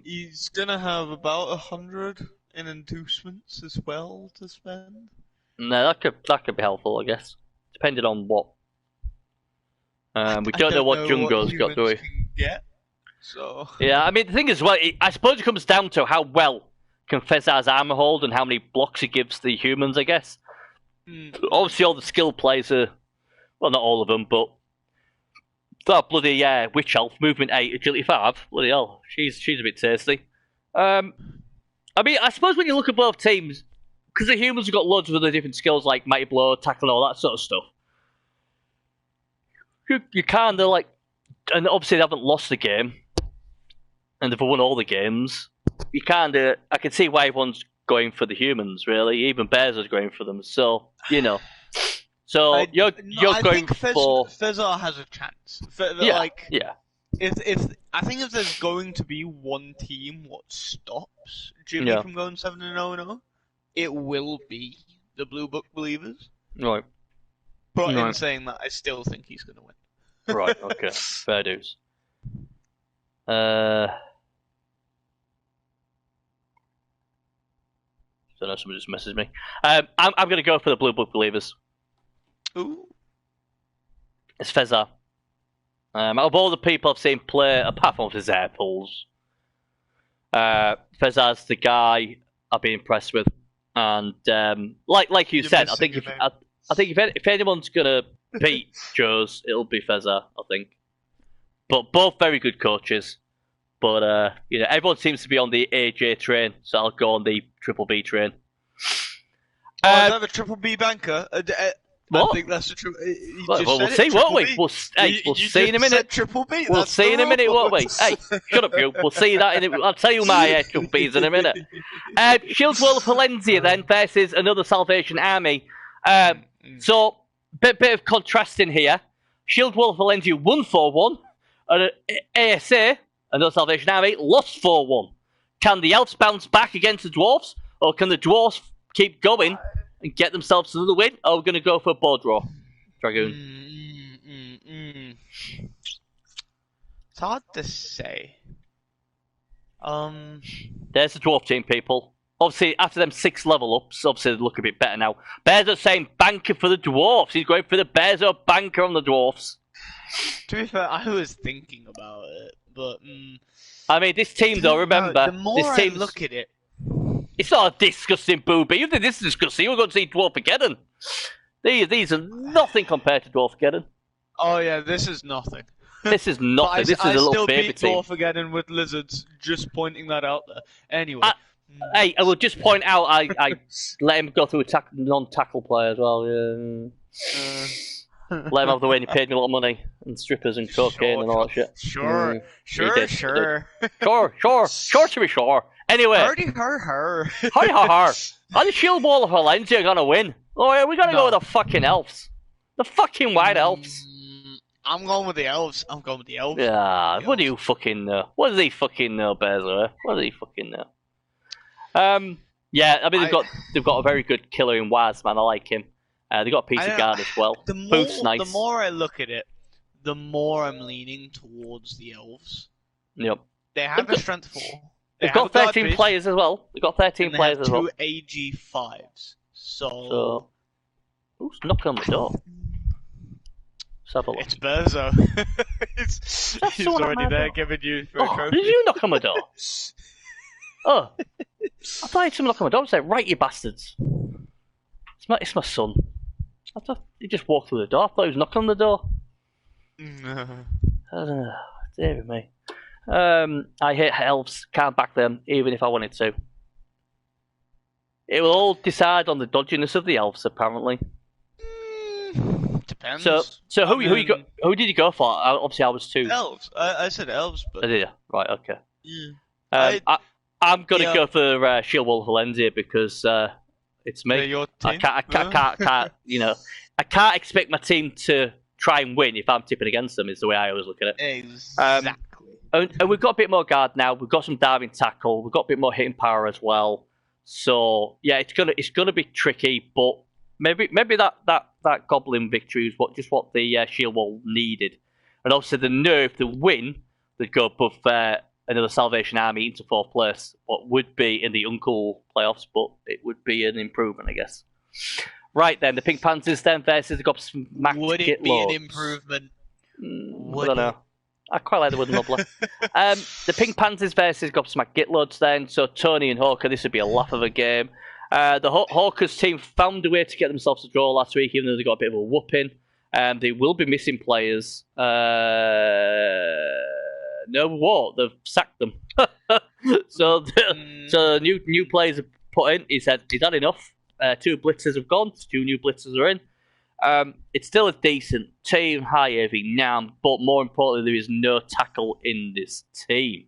He's going to have about 100 in inducements as well to spend. No, that could be helpful, I guess, depending on what. We I don't know what Jungo's got, do we? humans can get, so Yeah, I mean, the thing is, well, I suppose it comes down to how well can Fezar's armor hold and how many blocks he gives the humans, I guess. Obviously, all the skill players are, well, not all of them, but that bloody Witch Elf, movement 8, agility 5, bloody hell, she's a bit tasty. I mean, I suppose when you look at both teams, because the humans have got loads of other different skills like Mighty Blow, Tackle, and all that sort of stuff, you kind of like, and obviously they haven't lost the game, and they've won all the games. You kind of, I can see why everyone's going for the humans, really. Even Bears is going for them, so you know. So you're going for Fezar has a chance. Yeah. If I think if there's going to be one team what stops Jimmy from going 7-0, it will be the Blue Book Believers. Right. But in saying that, I still think he's going to win. Right. Okay. Fair dues. Don't know. Somebody just messaged me. I'm going to go for the Blue Book Believers. Ooh. It's Fezar. Out of all the people I've seen play, apart from his air pulls, Fezar's the guy I've been impressed with, and like you said, I think if anyone's gonna beat Joe's, it'll be Fezar, I think. But both very good coaches. But everyone seems to be on the AJ train, so I'll go on the Triple B train. Is that a Triple B banker? What? I think that's a true. We'll see, won't we? We'll see in a minute. Triple B. We'll see in a minute, won't we? Hey, shut up, you. We'll see that in a I'll tell you my Triple B's in a minute. Shield World of Valencia then versus another Salvation Army. So, bit of contrasting here. Shield World of Valencia won 4-1, and ASA, another Salvation Army, lost 4-1. Can the Elves bounce back against the Dwarves, or can the Dwarves keep going and get themselves another win? Or are we going to go for a board draw, Dragoon? It's hard to say. There's the Dwarf team, people. Obviously, after them 6 level ups, obviously they look a bit better now. Bears are saying banker for the Dwarfs. He's going for the Bears or banker on the Dwarfs. To be fair, I was thinking about it, but I mean, this team though, remember, the more this I team's... look at it, It's not a disgusting booby. You think this is disgusting? We're going to see Dwarfageddon. These are nothing compared to Dwarfageddon. Oh yeah, this is nothing. This is nothing. This is a little baby team. I still beat Dwarfageddon with lizards. Just pointing that out there. Anyway. Hey, I will just point out I let him go through a non-tackle play as well. Yeah. Let him have the way, and he paid me a lot of money and strippers and cocaine and all that shit. Sure to be sure. Anyway, her. Are the Shield Wall of Valencia gonna win? Oh yeah, we gotta go with the fucking Elves. The fucking white Elves. I'm going with the Elves. Yeah, what do you fucking know? What does he fucking know, Bears? What does he fucking know? Yeah, I mean they've got a very good killer in Waz, man. I like him. They got a piece of guard as well. Booth's nice. The more I look at it, the more I'm leaning towards the Elves. Yep. They have a strength 4. They've got 13 players as well. They've got 13 players as well. 2 AG5s. So who's knocking on the door? Let's have a look. It's Berzo. He's already there giving you for a trophy. Did you knock on my door? Oh. I thought I had someone knock on my door and say, right, you bastards. It's my son. I thought he just walked through the door. I thought he was knocking on the door. Dear me. I hate Elves. Can't back them, even if I wanted to. It will all decide on the dodginess of the Elves, apparently. Depends. So who did you go for? Obviously, I was 2. Elves. I said Elves, but... Did you? Right, okay. Yeah. I'm going to go for Shield Wall of Valencia because it's me. Your team? I can't, I can't expect my team to try and win if I'm tipping against them, is the way I always look at it. Exactly. And we've got a bit more guard now. We've got some diving tackle. We've got a bit more hitting power as well. So yeah, it's gonna be tricky, but maybe that Goblin victory is what the Shield Wall needed, and obviously the nerve to win that go above another Salvation Army into 4th place. What would be in the Uncle playoffs, but it would be an improvement, I guess. Right then, the Pink Panthers then versus the Gobsmacked Would it be Gitlords. an improvement? I don't know. I quite like the word lovely. The Pink Panthers versus Gobsmacked Gitlords then. So Tony and Hawker, this would be a laugh of a game. The Hawkers team found a way to get themselves a draw last week, even though they got a bit of a whooping. They will be missing players. No, what? They've sacked them. so new players are put in. He said he's had enough. 2 blitzers have gone. 2 new blitzers are in. It's still a decent team, high heavy now, but more importantly, there is no tackle in this team.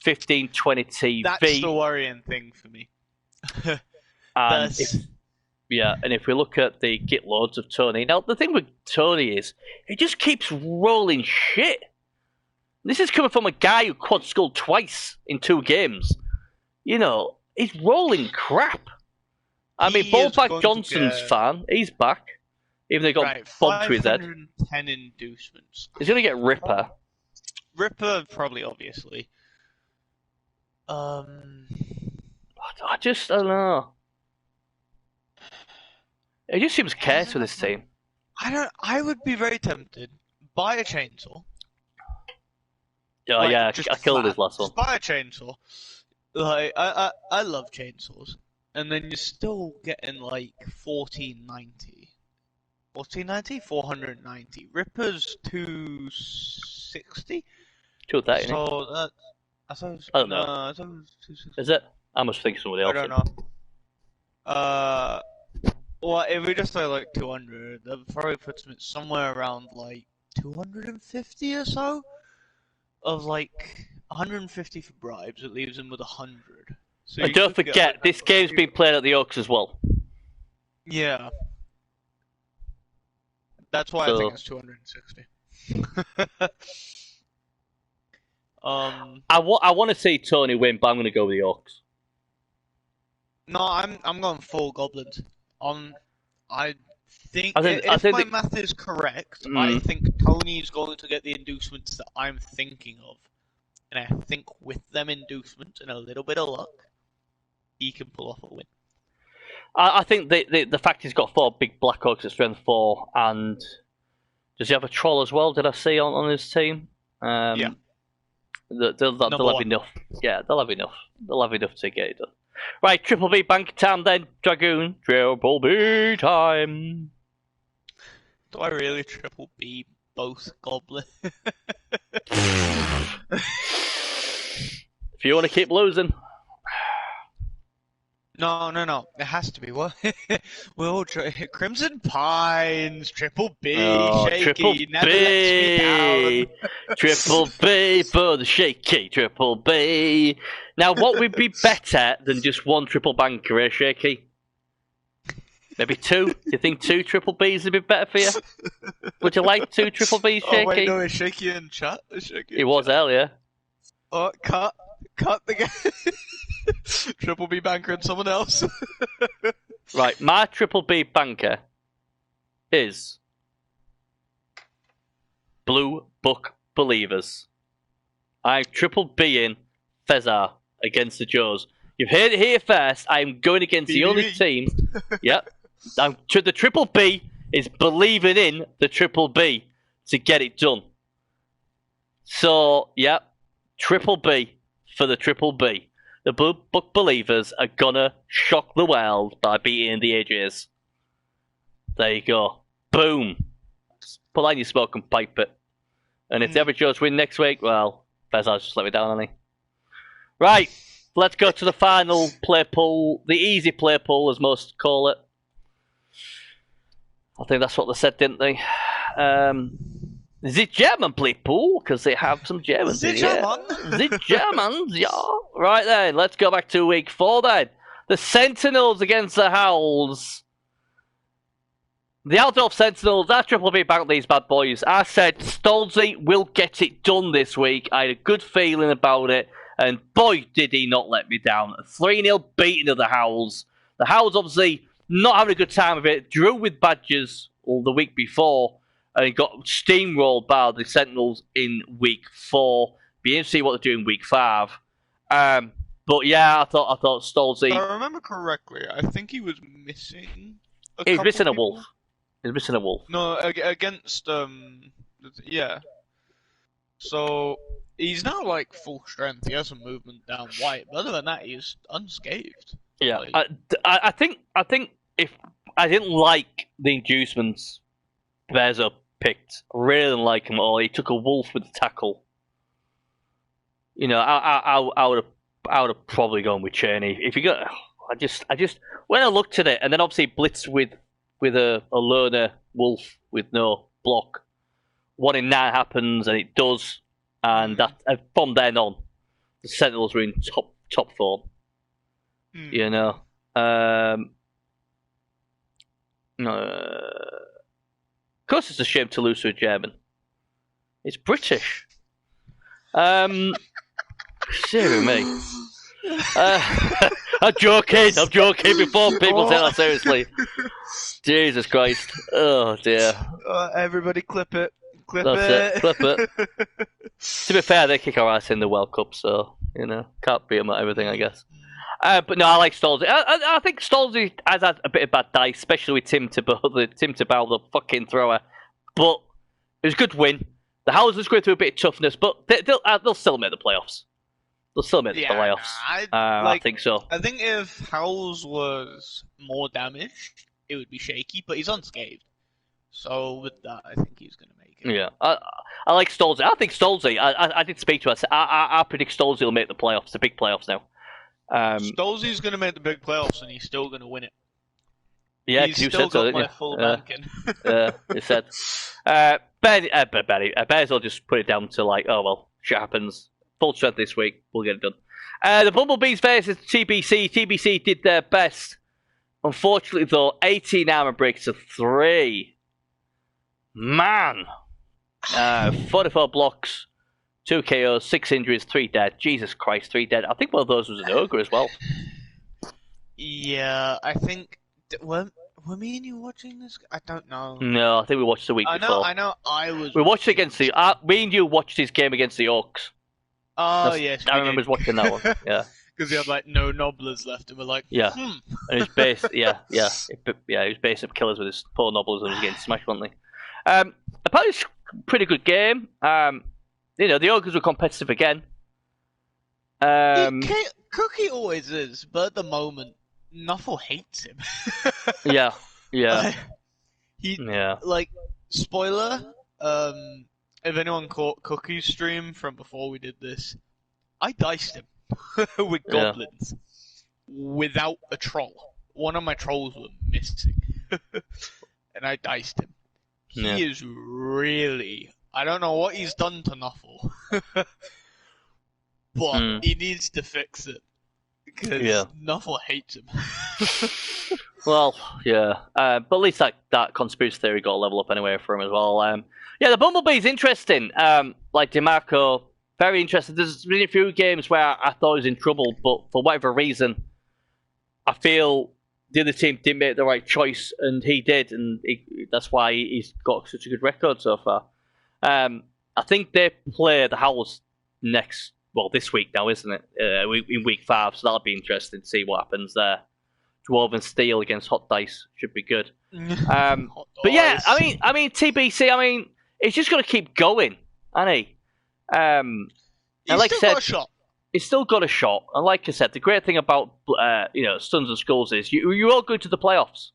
15-20 TV. That's the worrying thing for me. And if we look at the Gitlords of Tony, now the thing with Tony is he just keeps rolling shit. This is coming from a guy who quad scored twice in 2 games. You know, he's rolling crap. I mean, Ballback Johnson's fan. He's back. Even though he got bombed to his head. 510 inducements. He's going to get Ripper. Ripper, probably, obviously. I don't know. It just seems careless with this team. I would be very tempted. Buy a chainsaw. Oh, like, yeah, I killed his last one. Just buy a chainsaw. Like, I love chainsaws. And then you're still getting like 1490. 1490? 490. Ripper's 260? 230. So I don't know. Is it? I must think somebody else. I don't know. Well, if we just say like 200, that probably puts him somewhere around like 250 or so. Of like 150 for bribes, it leaves him with 100. So and don't forget, this game's been played at the Oaks as well. Yeah. That's why I think it's 260. I want to see Tony win, but I'm going to go with the Oaks. No, I'm going full Goblins. I think if my math is correct, I think Tony's going to get the inducements that I'm thinking of. And I think with them inducements and a little bit of luck, he can pull off a win. I think the fact he's got 4 big Blackhawks at strength 4, and does he have a troll as well? Did I see on his team? Yeah. They'll have enough. Yeah, they'll have enough. They'll have enough to get it done. Right, Triple B bank time then, Dragoon. Triple B time. Do I really Triple B both Goblin? If you want to keep losing. No. It has to be. What? We'll Crimson Pines, Triple B, Shaky, Triple never lets me down. Triple B for the Shaky, Triple B. Now, what would be better than just 1 triple banker, eh, Shaky? Maybe 2? Do you think 2 triple Bs would be better for you? Would you like 2 triple Bs, Shaky? Oh, wait, no, is Shaky in chat? He was earlier. Oh, cut the guy. Triple B banker and someone else. Right, my Triple B banker is Blue Book Believers. I'm Triple B in Fezar against the Joes. You've heard it here first. I'm going against the only team. Yep. The Triple B is believing in the Triple B to get it done. So, yep. Triple B for the Triple B. The Blue Book Believers are gonna shock the world by beating the AJs. There you go. Boom. Pull out your smoke and pipe it. And if the average Joes win next week, well, Fezar's just let me down, hasn't he? Right, let's go to the final play pool. The easy play pool, as most call it. I think that's what they said, didn't they? The German play pool, because they have some Germans in here. The Germans, yeah. Right then, let's go back to week 4 then. The Sentinels against the Howls. The Altdorf Sentinels, I Triple B back these bad boys. I said Stolze will get it done this week. I had a good feeling about it. And boy, did he not let me down. A 3-0 beating of the Howls. The Howls obviously not having a good time of it. Drew with Badgers the week before. And got steamrolled by the Sentinels in week 4. Be interesting to see what they do in week 5. But yeah, I thought Stolze. If I remember correctly, I think he was missing He's couple missing a people. wolf. He's missing a wolf. No, against yeah. So he's now like full strength. He has some movement down white, but other than that, he's unscathed. Yeah, Like, I think if I didn't like the inducements Bezo picked, I really didn't like him at all. He took a wolf with the tackle. You know, I would have probably gone with Cheney. If you got, I just when I looked at it, and then obviously blitz with a loner wolf with no block. 1 in 9 happens, and it does, and that from then on, the Sentinels were in top form. You know, of course, it's a shame to lose to a German. It's British. Seriously, me. I'm joking before people take that seriously. Jesus Christ. Oh dear. everybody clip it. Clip it. To be fair, they kick our ass in the World Cup, so, you know, can't beat them at everything, I guess. But no, I like Stolzy. I think Stolzy has had a bit of bad dice, especially with Tim Tebow, the fucking thrower. But it was a good win. The Howlers going through a bit of toughness, but they'll still make the playoffs. They'll still make the playoffs. I think so. I think if Howells was more damaged, it would be shaky, but he's unscathed. So with that, I think he's going to make it. Yeah, I like Stolzy. I think Stolzy. I did speak to him. I predict Stolzy will make the playoffs, the big playoffs now. Stolzy's going to make the big playoffs, and he's still going to win it. Yeah, he's still got my full banking. He said. Bears will just put it down to like, oh well, shit happens. Full strength this week, we'll get it done. The Bumblebees versus TBC. TBC did their best. Unfortunately, though, 18 armor breaks to 3. Man, 44 blocks, 2 KOs, 6 injuries, 3 dead. Jesus Christ, 3 dead. I think one of those was an ogre as well. Yeah, I think were me and you watching this? I don't know. No, I think we watched the week before. I know. I was. We watched it against the. Me and you watched his game against the Orcs. Oh yes, I remember watching that one. Yeah, because he had like no nobblers left, and we're like, yeah, and his base, he was base of killers with his poor nobblers and was getting smashed, wasn't he? Apparently, it's a pretty good game. You know, the Ogres were competitive again. Cookie always is, but at the moment, Nuffle hates him. Yeah. Like, spoiler, if anyone caught Cookie's stream from before we did this, I diced him with goblins without a troll. One of my trolls were missing, and I diced him. He is really... I don't know what he's done to Nuffle, but he needs to fix it, because Nuffle hates him. Well, yeah. But at least that conspiracy theory got a level up anyway for him as well. Yeah, the Bumblebee's interesting. Like DeMarco, very interesting. There's been a few games where I thought he was in trouble, but for whatever reason, I feel the other team didn't make the right choice, and he did, and that's why he's got such a good record so far. I think they play the Howls this week now, isn't it? In week 5, so that'll be interesting to see what happens there. Dwarven Steel against Hot Dice should be good. But yeah, I mean TBC. I mean, it's just going to keep going, hasn't he? He's like still got a shot. He's still got a shot, and like I said, the great thing about Stuns and Skulls is you all go to the playoffs.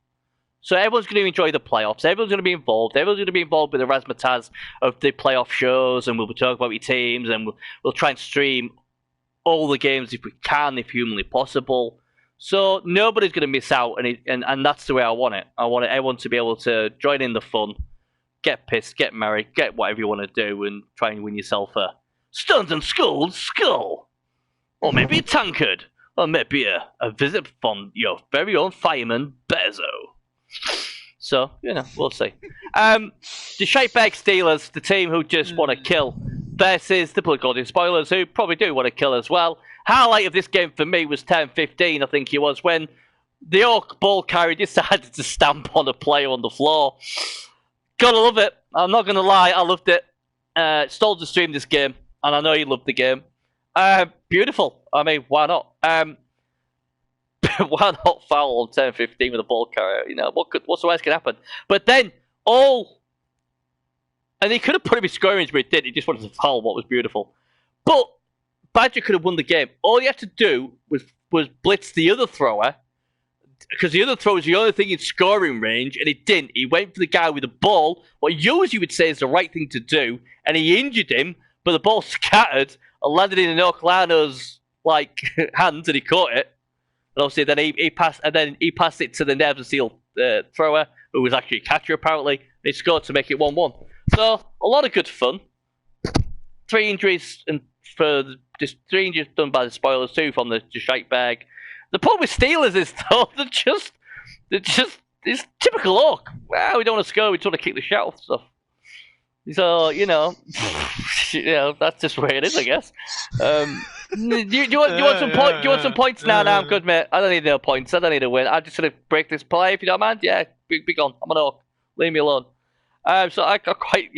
So everyone's going to enjoy the playoffs. Everyone's going to be involved. Everyone's going to be involved with the razzmatazz of the playoff shows, and we'll be talking about your teams, and we'll try and stream all the games if we can, if humanly possible. So nobody's going to miss out, and that's the way I want it. I want everyone to be able to join in the fun, get pissed, get married, get whatever you want to do, and try and win yourself a Stuns and Skulls skull. Or maybe a tankard. Or maybe a visit from your very own fireman, Bezo. So, we'll see. The Shitebag Steelers, the team who just want to kill, versus the Blood Guardian Spoilers, who probably do want to kill as well. Highlight of this game for me was 10-15, I think it was, when the Orc ball carrier decided to stamp on a player on the floor. Gotta love it. I'm not gonna lie, I loved it. Stole to stream this game, and I know you loved the game. Beautiful. I mean, why not? one hot foul on turn 15 with a ball carrier. What's the worst can happen? But then and he could have put him in scoring range, but he did. He just wanted to foul, what was beautiful. But Badger could have won the game. All he had to do was blitz the other thrower, because the other thrower was the only thing in scoring range, and he didn't. He went for the guy with the ball, what usually would say is the right thing to do, and he injured him, but the ball scattered and landed in Oklano's hands, and he caught it. And obviously, then he passed it to the Nerves of Steel thrower, who was actually a catcher apparently. And he scored to make it 1-1. So a lot of good fun. 3 injuries just 3 injuries done by the spoilers, 2 from the shite bag. The problem with Steelers is though they're just it's typical Oak. Well, we don't want to score, we just want to kick the shit off stuff. So that's just the way it is, I guess. Do you want some points? No, I'm good, mate. I don't need no points. I don't need a win. I'm just gonna break this play if you don't mind. Yeah, be gone. I'm an Oak. Leave me alone. So I quite,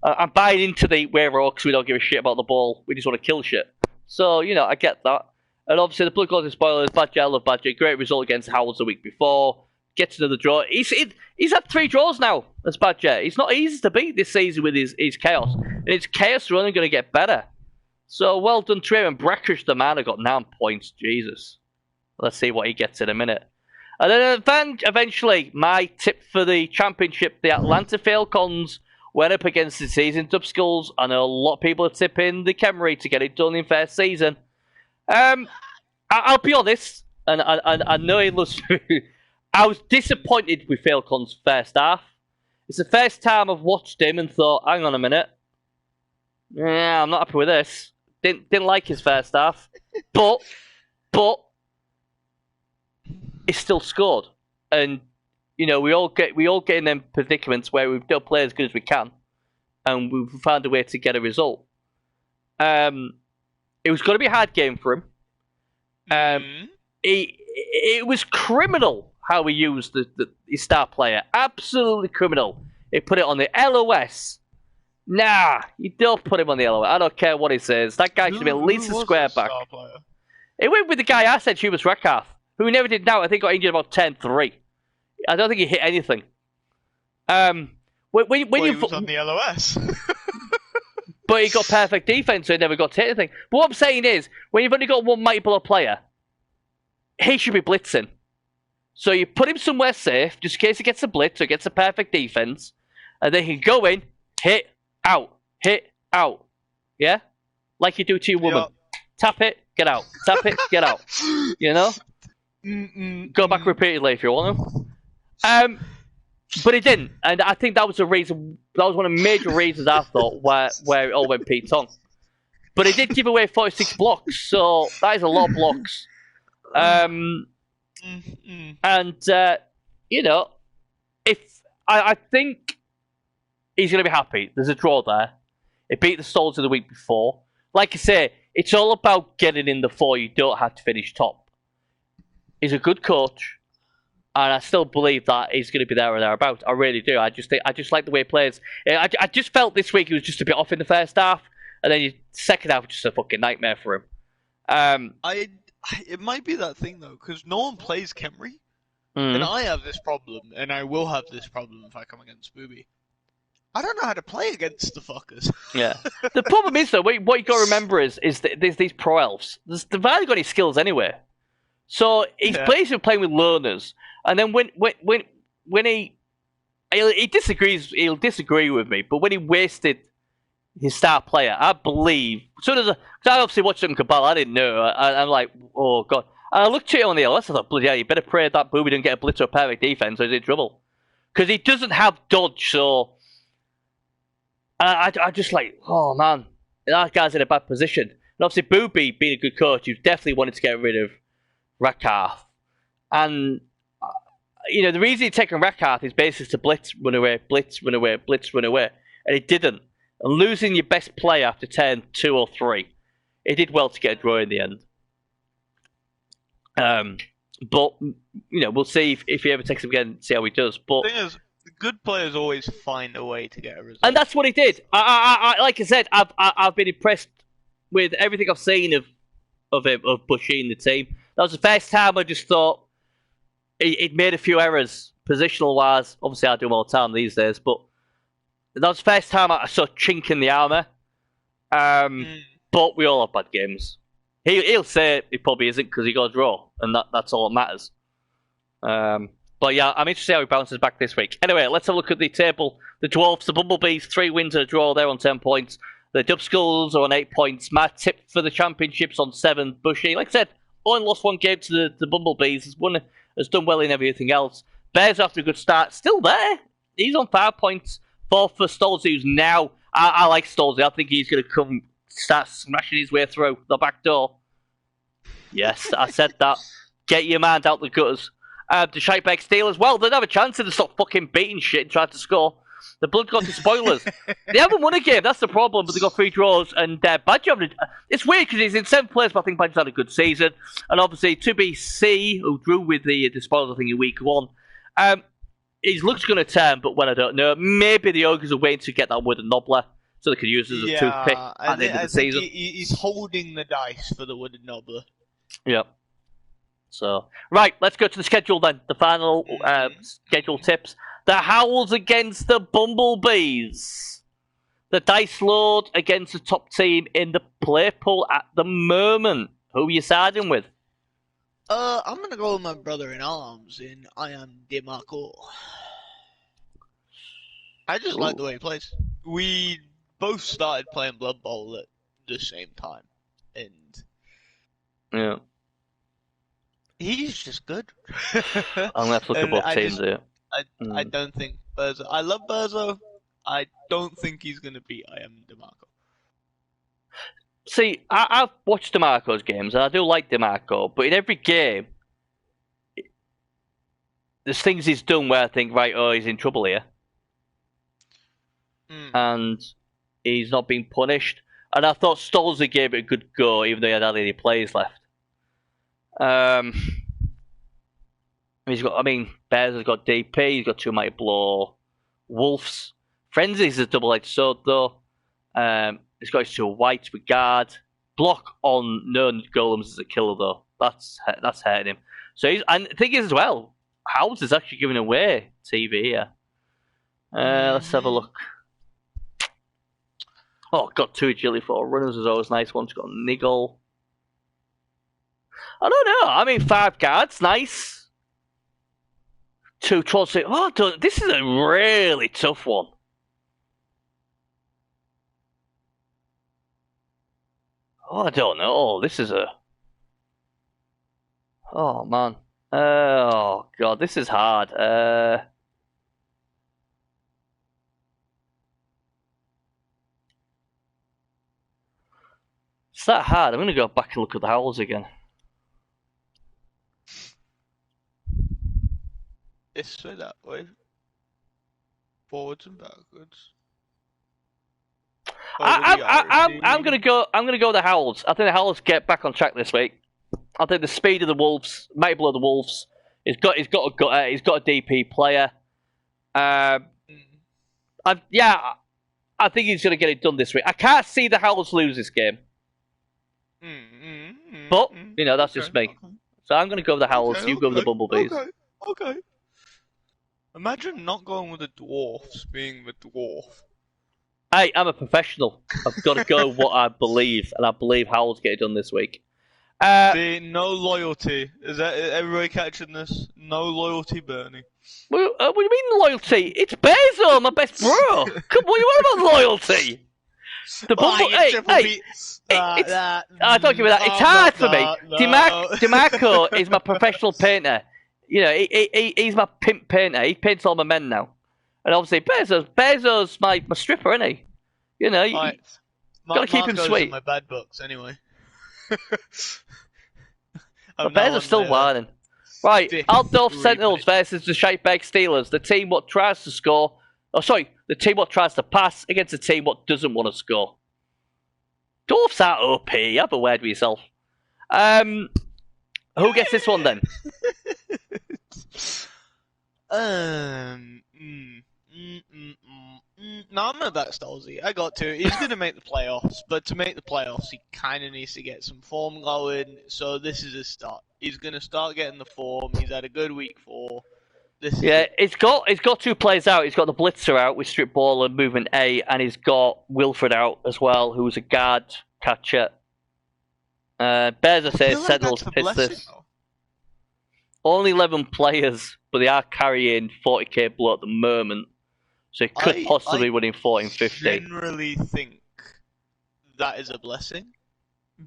I'm buying into the we're Oaks. We don't give a shit about the ball. We just want to kill shit. So I get that. And obviously the Blood Gods and Spoilers. Badger, I love Badger. Great result against Howells the week before. Gets another draw. He's had 3 draws now as Badger. He's not easy to beat this season with his chaos. And his chaos are only going to get better. So well done to him. And Breckish, the man, got 9 points. Jesus. Let's see what he gets in a minute. And then eventually, my tip for the championship, the Atlanta Falcons went up against the season Dub Skulls. I know a lot of people are tipping the Khemri to get it done in first season. I'll be honest, and I know he loves I was disappointed with Falcons' first half. It's the first time I've watched him and thought, hang on a minute. Yeah, I'm not happy with this. Didn't like his first half. But he still scored. And we all get in them predicaments where we don't play as good as we can, and we've found a way to get a result. It was going to be a hard game for him. It was criminal how he used his star player. Absolutely criminal. He put it on the LOS. Nah, you don't put him on the LOS. I don't care what he says. That guy should be at least a square back. It went with the guy I said, Hubert Rekarth, who never did now. I think got injured about 10-3. I don't think he hit anything. When he was on the LOS. But he got perfect defense, so he never got to hit anything. But what I'm saying is, when you've only got one mighty blow player, he should be blitzing. So you put him somewhere safe, just in case he gets a blitz or gets a perfect defense, and then he can go in, hit, out. Yeah? Like you do to your woman. Yep. Tap it, get out. Tap it, get out. Go back repeatedly if you want to. But he didn't, and I think that was the reason. That was one of the major reasons I thought where it all went Pete Tong. But he did give away 46 blocks, so that is a lot of blocks. If I think he's going to be happy. There's a draw there. It beat the Souls of the week before. Like I say, it's all about getting in the 4. You don't have to finish top. He's a good coach. And I still believe that he's going to be there or thereabouts. I really do. I just like the way he plays. I just felt this week he was just a bit off in the first half, and then the second half was just a fucking nightmare for him. It might be that thing though, because no one plays Khemri, and I have this problem, and I will have this problem if I come against Booby. I don't know how to play against the fuckers. Yeah. The problem is though, what you got to remember is that there's these pro elves. They've hardly got any skills anyway. So he's basically playing with learners. And then when he disagrees, he'll disagree with me. But when he wasted his star player, I believe. Because I obviously watched it in Cabal, I didn't know. I'm like, oh god. And I looked at it on the LS. I thought, bloody hell, you better pray that Booby didn't get a blitz or a perfect defense, or he's in trouble. Because he doesn't have dodge. So I just like, oh man, that guy's in a bad position. And obviously, Booby being a good coach, you definitely wanted to get rid of Rekarth. And the reason he's taking Rekarth is basically to blitz, run away, blitz, run away, blitz, run away. And he didn't. And losing your best player after turn 2 or 3, he did well to get a draw in the end. But, we'll see if he ever takes him again, see how he does. But the thing is, good players always find a way to get a result. And that's what he did. I like I said, I've been impressed with everything I've seen of Bushy in the team. That was the first time I just thought it made a few errors, positional wise. Obviously, I do them all the time these days, but that was the first time I saw a chink in the armour. But we all have bad games. He'll say it probably isn't because he got a draw, and that's all that matters. But yeah, I'm interested to see how he bounces back this week. Anyway, let's have a look at the table. The Dwarfs, the Bumblebees, 3 wins and a draw. They're on 10 points. The Dubskulls are on 8 points. Matt tipped for the championships on 7. Bushy, like I said, only lost 1 game to the Bumblebees. Has done well in everything else. Bears after a good start. Still there. He's on 5 points. 4th for Stolzy, who's now... I like Stolzy. I think he's going to start smashing his way through the back door. Yes, I said that. Get your man out the gutters. The Shitebeck Steelers, well, they'd have a chance if they stop fucking beating shit and try to score. The Blood got to spoilers. They haven't won a game, that's the problem, but they got 3 draws. And Badger, it's weird because he's in 7th place, but I think Badger's had a good season. And obviously, 2BC, who drew with the spoilers, I think, in week 1. His luck's going to turn, but when I don't know, maybe the Ogres are waiting to get that Wooden Nobbler so they can use it as a toothpick at the end of the season. He's holding the dice for the Wooden Nobbler. Yep. So, right, let's go to the schedule then. The final schedule tips. The Howls against the Bumblebees. The Dice Lord against the top team in the play pool at the moment. Who are you siding with? I'm going to go with my brother-in-arms in I Am DeMarco. I just like the way he plays. We both started playing Blood Bowl at the same time. And... yeah. He's just good. I'm going to have to look at both teams here. I don't think Berzo... I love Berzo. I don't think he's going to beat I Am DeMarco. See, I've watched DeMarco's games, and I do like DeMarco, but in every game, there's things he's done where I think, right, he's in trouble here. And he's not being punished. And I thought Stolzy gave it a good go, even though he had any players left. Bears has got DP, he's got 2 Mighty Blow, Wolves. Frenzy's a double-edged sword, though. He's got his 2 whites with guard. Block on known golems is a killer, though. That's hurting him. So and the thing is as well, Howls is actually giving away TV here. Let's have a look. Oh, got 2 agility for runners is always nice. One's got Niggle. I don't know. 5 guards, nice. 2 trolls. This is a really tough one. I don't know. This is a... oh, man. Oh, God. This is hard. It's that hard. I'm going to go back and look at the Howls again. This way, that way. Forwards and backwards. I'm gonna go the Howls. I think the Howls get back on track this week. I think the speed of the Wolves, might blow the Wolves. He's got a DP player. I think he's gonna get it done this week. I can't see the Howls lose this game, but that's just me. Okay. So I'm gonna go with the Howls. You go with the Bumblebees. Okay. Imagine not going with the Dwarfs, being the Dwarf. Hey, I'm a professional. I've got to go what I believe, and I believe Howls get it done this week. No loyalty. Is that everybody catching this? No loyalty, Bernie. What do you mean loyalty? It's Bezo, my best bro. Come, what do you want about loyalty? The I don't give me that. It's hard for me. DeMarco is my professional painter. He's my pimp painter. He paints all my men now. And obviously, Bezo's my stripper, isn't he? You gotta keep him sweet. My bad books, anyway. But Bezo's still whining. Right, Altdorf Sentinels versus the Shitebeck Steelers. The team what tries to score. The team what tries to pass against the team what doesn't want to score. Dwarfs are OP. Have a word with yourself. Who gets this one then? No, I'm gonna back Stolzy. I got to. He's gonna make the playoffs, but to make the playoffs, he kind of needs to get some form going. So this is his start. He's going to start getting the form. He's had a good week 4. He's got 2 players out. He's got the blitzer out with strip ball and movement A, and he's got Wilfred out as well, who's a guard catcher. Bears, I say, Sentinels piss this. Only 11 players, but they are carrying 40k blow at the moment, so it could possibly win in 14-50. I generally think that is a blessing,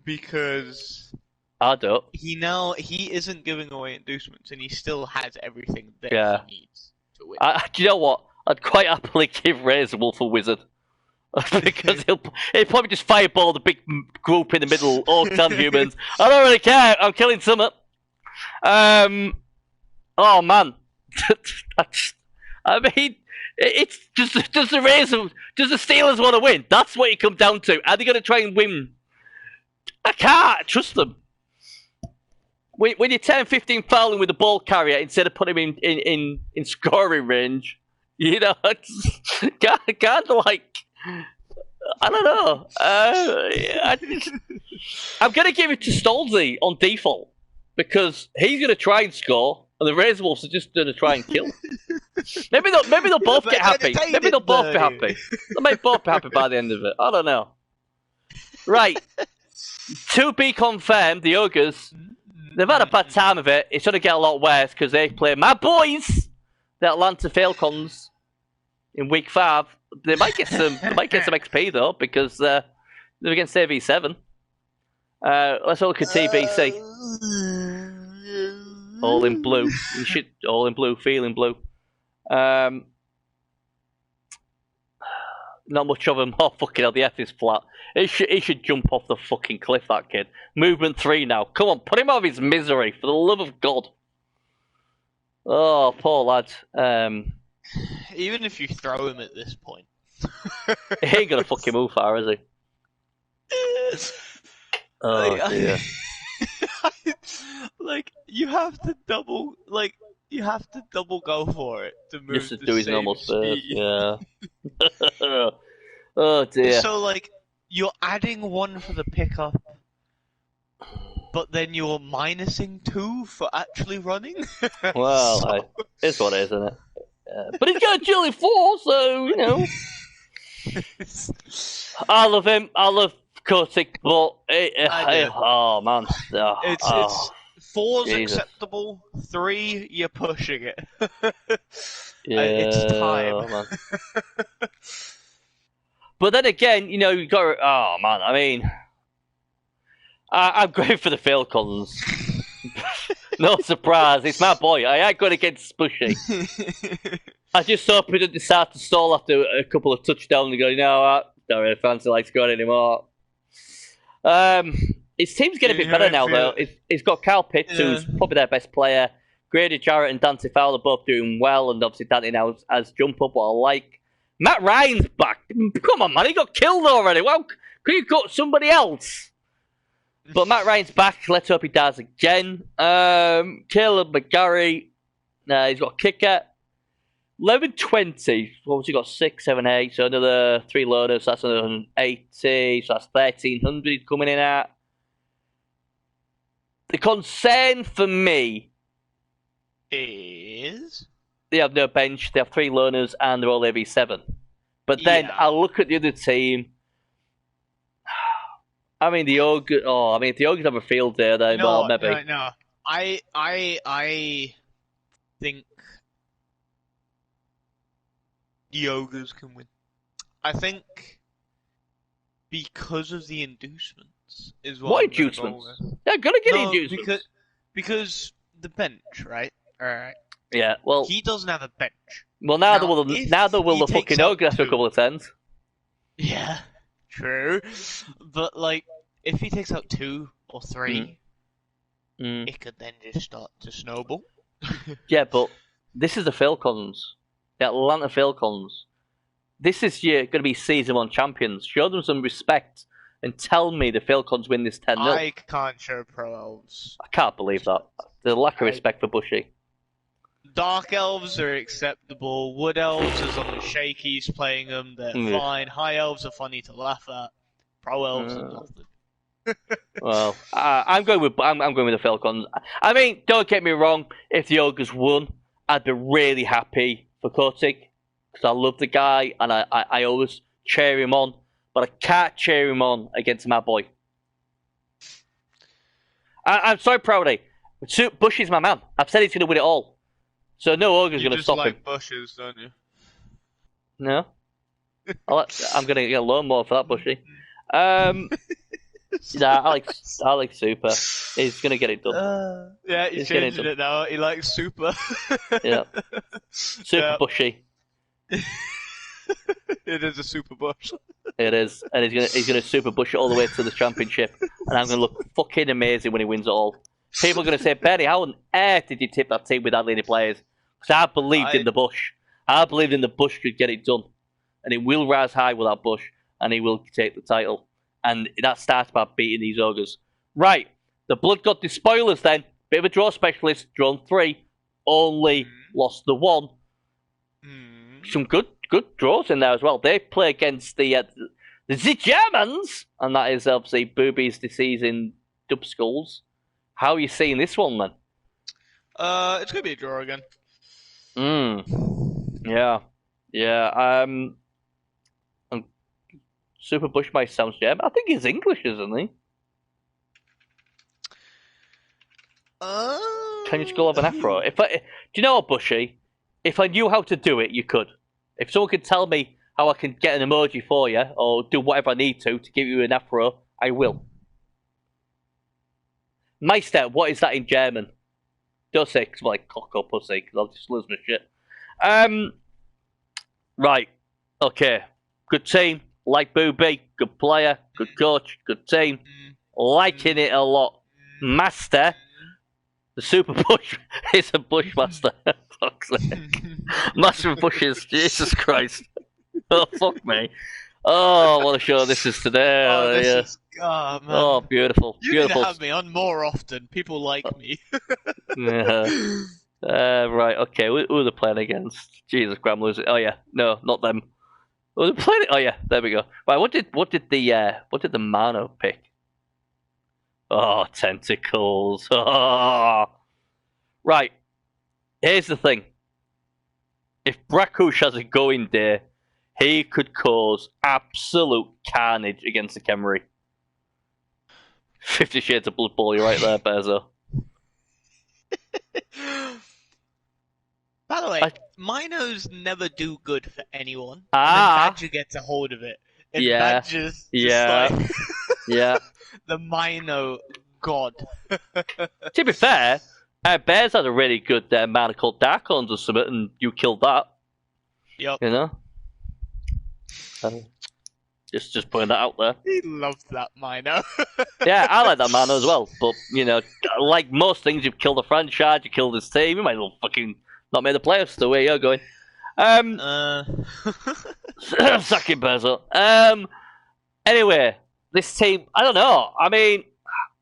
because I don't. He isn't giving away inducements, and he still has everything that he needs to win. Do you know what? I'd quite happily give Razor Wolf a wizard. Because he'll probably just fireball the big group in the middle, orcs and humans. I don't really care. I'm killing Summit. Oh man. I mean, it's just does the Steelers want to win? That's what it comes down to. Are they going to try and win? I can't trust them. When you're 10-15 fouling with the ball carrier instead of putting him in scoring range, you know, it's kind of like, I don't know. I'm going to give it to Stolzy on default because he's going to try and score, and the Razor Wolves are just going to try and kill. Maybe they'll both get happy. Maybe they'll both be happy. They may both be happy by the end of it. I don't know. Right. To be confirmed, the Ogres, they've had a bad time of it. It's going to get a lot worse because they play my boys, the Atlanta Falcons, in week 5. They might get some XP though because they're against AV7. Let's look at TBC. All in blue. All in blue, feeling blue. Not much of them. Oh, fucking hell, the F is flat. He should jump off the fucking cliff, that kid. Movement 3 now. Come on, put him out of his misery, for the love of God. Oh, poor lad. Even if you throw him at this point. He ain't gonna fucking move far, is he? Oh, dear. You have to double go for it to move. Just to do his normal speed. Yeah. Oh dear. So you're adding 1 for the pickup, but then you're minusing 2 for actually running. Well, it's what it is, isn't it? But he's got agility 4, so you know. I love him. I love Kotick, but oh man, it's 4's acceptable. 3, you're pushing it. Yeah, it's time. Oh, man. But then again, you know, you got. Oh man, I mean, I'm going for the Falcons. No surprise, it's my boy. I ain't going against Spushy. I just hope he doesn't decide to stall after a couple of touchdowns and go, you know what, don't really fancy like scoring anymore. His team's getting a bit better now, though. He's got Kyle Pitts, who's probably their best player. Grady Jarrett and Dante Fowler both doing well, and obviously Dante now has jump up, what I like. Matt Ryan's back. Come on, man, he got killed already. Well, could you got somebody else? But Matt Ryan's back. Let's hope he does again. Caleb McGarry, he's got a kicker. 1120. What was he got? 6, 7, 8. So another 3 loaders. So that's another 80. So that's 1300 he's coming in at. The concern for me is they have no bench. They have 3 loaners and they're all AV7. But then I look at the other team. I mean, the Ogres. Oh, I mean, if the Ogres have a field day, then well, maybe. No. I think the Ogres can win. I think because of the inducements is what inducements? They're gonna get inducements because the bench, right? All right. Yeah. Well, he doesn't have a bench. Well, now there will the fucking Ogre after a couple of turns. Yeah. True, but if he takes out 2 or 3, it could then just start to snowball. Yeah, but this is the Falcons, the Atlanta Falcons. This is going to be season 1 champions. Show them some respect and tell me the Falcons win this 10-0. I can't show Pro Elves. I can't believe that. The lack of respect for Bushy. Dark Elves are acceptable. Wood Elves, as long as Shaky's playing them, they're fine. High Elves are funny to laugh at. Pro Elves are nothing. Well, I'm going with the Falcons. I mean, don't get me wrong. If the Ogres won, I'd be really happy for Kotick because I love the guy and I always cheer him on. But I can't cheer him on against my boy. I'm so proud of him. Bush is my man. I've said he's going to win it all. So no Ogre's going to stop him. You just like Bushes, don't you? No. I'm going to get a loan more for that, Bushy. Nah, I like Super. He's going to get it done. Yeah, he's changing it now. He likes Super. Yeah. Super Bushy. It is a Super Bush. It is. And he's gonna Super Bush it all the way to the championship. And I'm going to look fucking amazing when he wins it all. People are going to say, Benny, how on earth did you tip that team without any players? Because I believed in the Bush. I believed in the Bush could get it done. And it will rise high with that Bush. And he will take the title. And that starts by beating these Ogres. Right. The Blood got the spoilers then. Bit of a draw specialist. Drawn 3. Only lost the 1. Some good draws in there as well. They play against the Germans. And that is obviously Boobies Disease in Dub Skulls. How are you seeing this one then? It's going to be a draw again. Yeah. Yeah. Super Bush might sound German. I think he's English, isn't he? Can you skull have an afro? Do you know what, Bushy? If I knew how to do it, you could. If someone could tell me how I can get an emoji for you, or do whatever I need to give you an afro, I will. Meister, what is that in German? Don't say it's like cock or pussy, because I'll just lose my shit. Right. Okay. Good team. Like Booby. Good player. Good coach. Good team. Liking it a lot. Master. The Super Bush is a Bushmaster. Fuck's sake. Master of Bushes. Jesus Christ. Oh, fuck me. Oh, what a show this is today. Man. Oh, beautiful. You beautiful. need to have me on more often. People like me. Yeah. Right, okay. Who are they playing against? Jesus, Graham losing. Oh, yeah. No, not them. Who are they playing? Oh, yeah. There we go. Right, what did the Mano pick? Oh, tentacles. Oh. Right. Here's the thing. If Brakush has a going day, he could cause absolute carnage against the Khemri. 50 Shades of Blood Bowl, you're right there, Bezo. By the way, Minos never do good for anyone. Ah. And Badger gets a hold of it. And Yeah. Badger's Yeah. just like Yeah. the Mino god. To be fair, Bears had a really good mana called Darkons or something, and you killed that. Yep. You know? Just putting that out there. He loves that Mino. Yeah, I like that mana as well. But, you know, like most things, you've killed a franchise, you killed his team, you might as well fucking not make the playoffs the way you're going. Sucking Bezo. Anyway, this team, I don't know. I mean,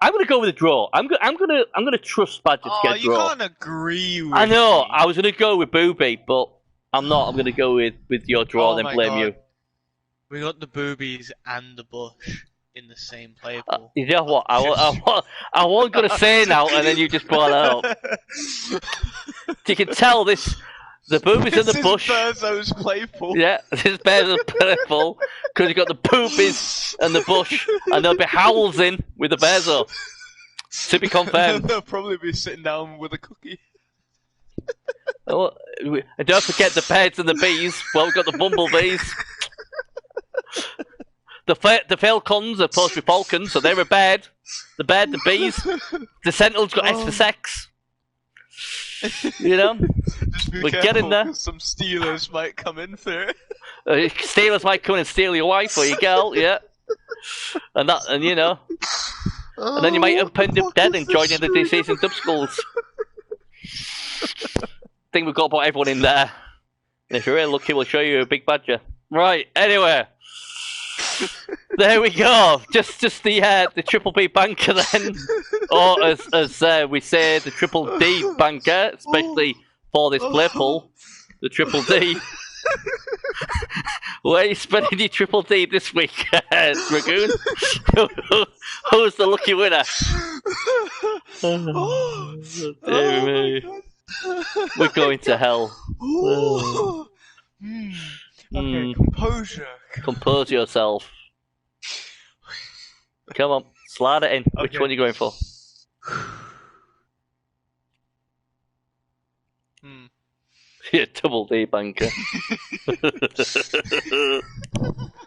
I'm gonna go with a draw. I'm gonna trust Badger to get a draw. You can't agree with I know. me. I was gonna go with Booby, but I'm not. I'm gonna go with your draw, Oh then my blame God. you. We got the Boobies and the Bush in the same play pool. You know what? I wasn't gonna say now, and then you just brought it up. You can tell this. The Boobies and the Bush. This is Berzo's play pool. Yeah, this is Bears purple because you got the Boobies and the Bush, and they'll be howling with the Bezo. To be confirmed. They'll probably be sitting down with a cookie. Oh, and don't forget the birds and the bees. Well, we've got the bumblebees. The Falcons are supposed to be falcons, so they're a bird. The bird, the bees. The Sentinels got S for sex. You know? Just be We're careful, getting there. 'cause some Steelers might come in for it. Steelers might come in and steal your wife or your girl, yeah. And you know. And then you might end up dead and join in the DCs and Dub Skulls. Think we've got about everyone in there. And if you're really lucky, we'll show you a big badger. Right, anyway. There we go. Just the Triple B banker then. Or as we say, the Triple D banker, especially for this play pool. The Triple D. Where are you spending your triple D this week, Dragoon? Who's the lucky winner? Dear me. We're going to hell. Okay, composure. Compose yourself. Come on, slide it in. Okay. Which one are you going for? Yeah, double D banker.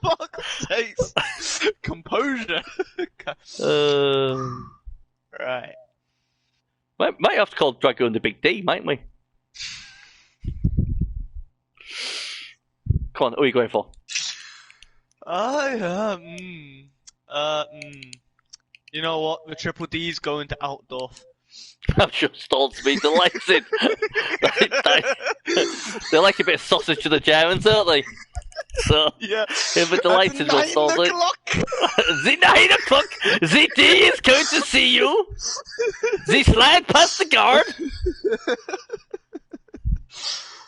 Fuck's sakes. Composure. Right. Might have to call Dragoon the Big D, mightn't we? Come on, who are you going for? You know what? The triple D's going to Altdorf. I'm sure Stolz be delighted. They like a bit of sausage to the Germans, don't they? So, yeah. He'll be delighted with Stolz. The 9 o'clock! The D is going to see you! The slide past the guard!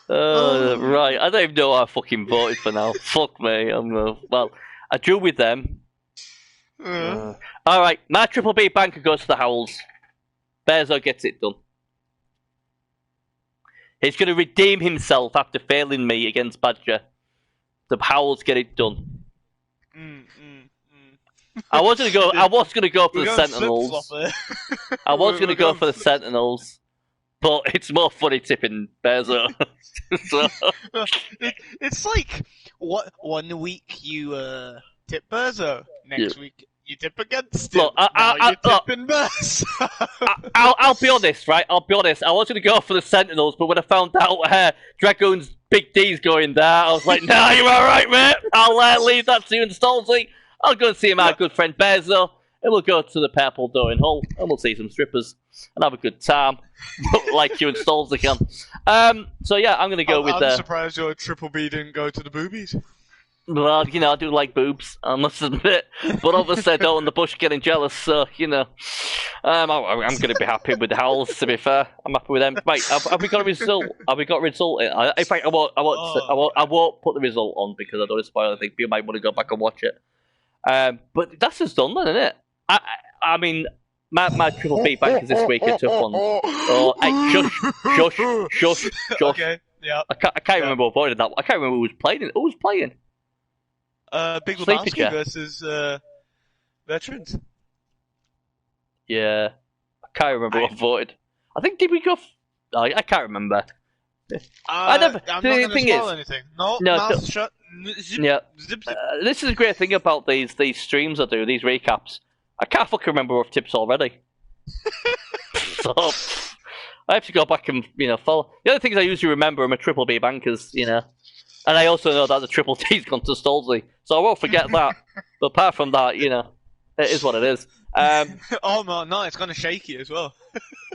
Right, I don't even know how I fucking voted for now. Fuck me. Well, I drew with them. Alright, my triple B banker goes to the Howls. Bezo gets it done. He's going to redeem himself after failing me against Badger. The Howls get it done. I was going to go for the Sentinels. I was going to go for the Sentinels. But it's more funny tipping Bezo. So. It's like, one week you tip Bezo, next week you tip against him. Look, you're tipping Bezo. I'll be honest, right? I'll be honest. I was going to go for the Sentinels, but when I found out Dragoon's Big D's going there, I was like, nah, you're alright, mate. I'll leave that to you and Stolzy. I'll go and see my good friend Bezo, and we'll go to the Purple Door in Hull, and we'll see some strippers, and have a good time, like you and Stolzy can. So yeah, I'm going to go with... I'm surprised your triple B didn't go to the boobies. Well, I do like boobs, I must admit. But obviously I don't want the Bush getting jealous, so, I'm going to be happy with the Howls, to be fair. I'm happy with them. Right, have we got a result? Have we got a result? In fact, I won't put the result on because I don't want to spoil anything. People might want to go back and watch it. But that's just done then, isn't it? I mean, my triple B bankers this week are tough ones. Oh, hey, shush. Okay, yeah. I can't remember who avoided that. I can't remember who was playing. Who was playing? Big Lebowski versus Veterans. Yeah, I can't remember what I voted. I think did we go? I can't remember. I'm not going to spoil anything. No, mouth shut. Zip, yeah. Zip. This is a great thing about these streams I do, these recaps. I can't fucking remember rough tips already. So I have to go back and follow. The other things I usually remember are my triple B bankers, and I also know that the triple T's gone to Stolzy, so I won't forget that. But apart from that, it is what it is. Oh no, it's gonna shake you as well.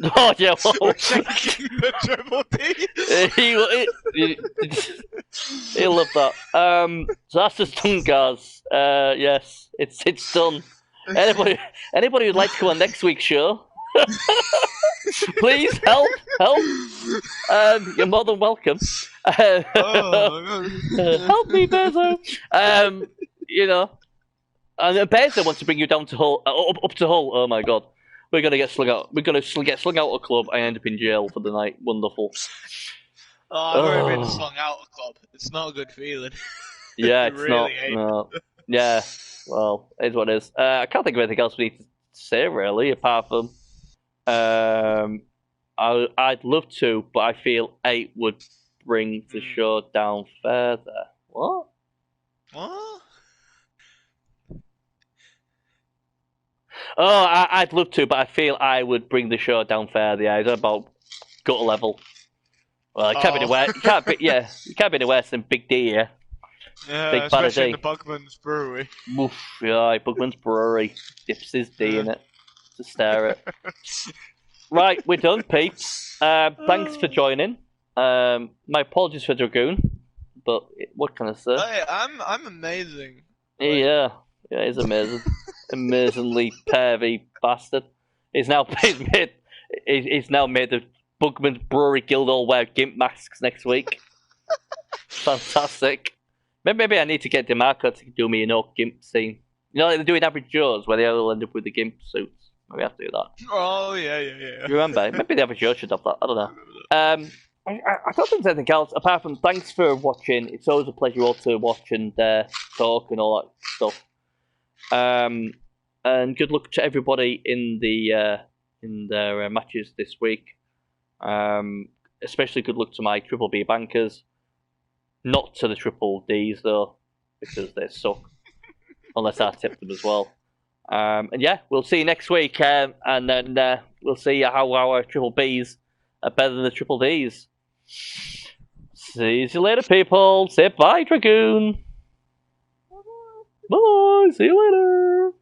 Oh yeah, we're shaking the triple T. He'll love that. So that's just done, guys. Yes, it's done. Anybody who'd like to come on next week's show, please help. You're more than welcome. Help me, Bezo. And Bezo wants to bring you down to Hull, up to Hull. Oh my god, we're gonna get slung out. We're gonna get slung out of a club and end up in jail for the night. Wonderful. I've already been slung out of a club. It's not a good feeling. Yeah, it's really not. No. Yeah. Well, it is what it is. I can't think of anything else we need to say really, apart from I'd love to, but I feel 8 would bring the show down further. What? What? Oh, I'd love to, but I feel I would bring the show down further. Yeah, it's about gutter level. Well, it can't be anywhere. It can't be. Yeah, it can't be anywhere worse than Big D. Yeah. Yeah, Big especially in the Bugman's Brewery. Oof, yeah, Bugman's Brewery. Dips his D in it to stare at. Right, we're done, peeps. Thanks for joining. My apologies for Dragoon, but what can I say? Hey, I'm amazing. Yeah, he's amazing. Amazingly pervy bastard. He's now made the Bugman's Brewery Guild all wear gimp masks next week. Fantastic. Maybe I need to get DeMarco to do me an oak gimp scene. You know, like they're doing Average Joe's, where they all end up with the gimp suits. Maybe I have to do that. Oh, yeah. Do you remember? Maybe the Average Joe should have that. I don't know. I don't think there's anything else, apart from thanks for watching. It's always a pleasure all to watch and talk and all that stuff. And good luck to everybody in their matches this week. Especially good luck to my Triple B bankers. Not to the Triple Ds though, because they suck. Unless I tip them as well. And yeah, we'll see you next week, and then we'll see how our Triple Bs are better than the Triple Ds. See you later, people. Say bye, Dragoon. Bye. See you later.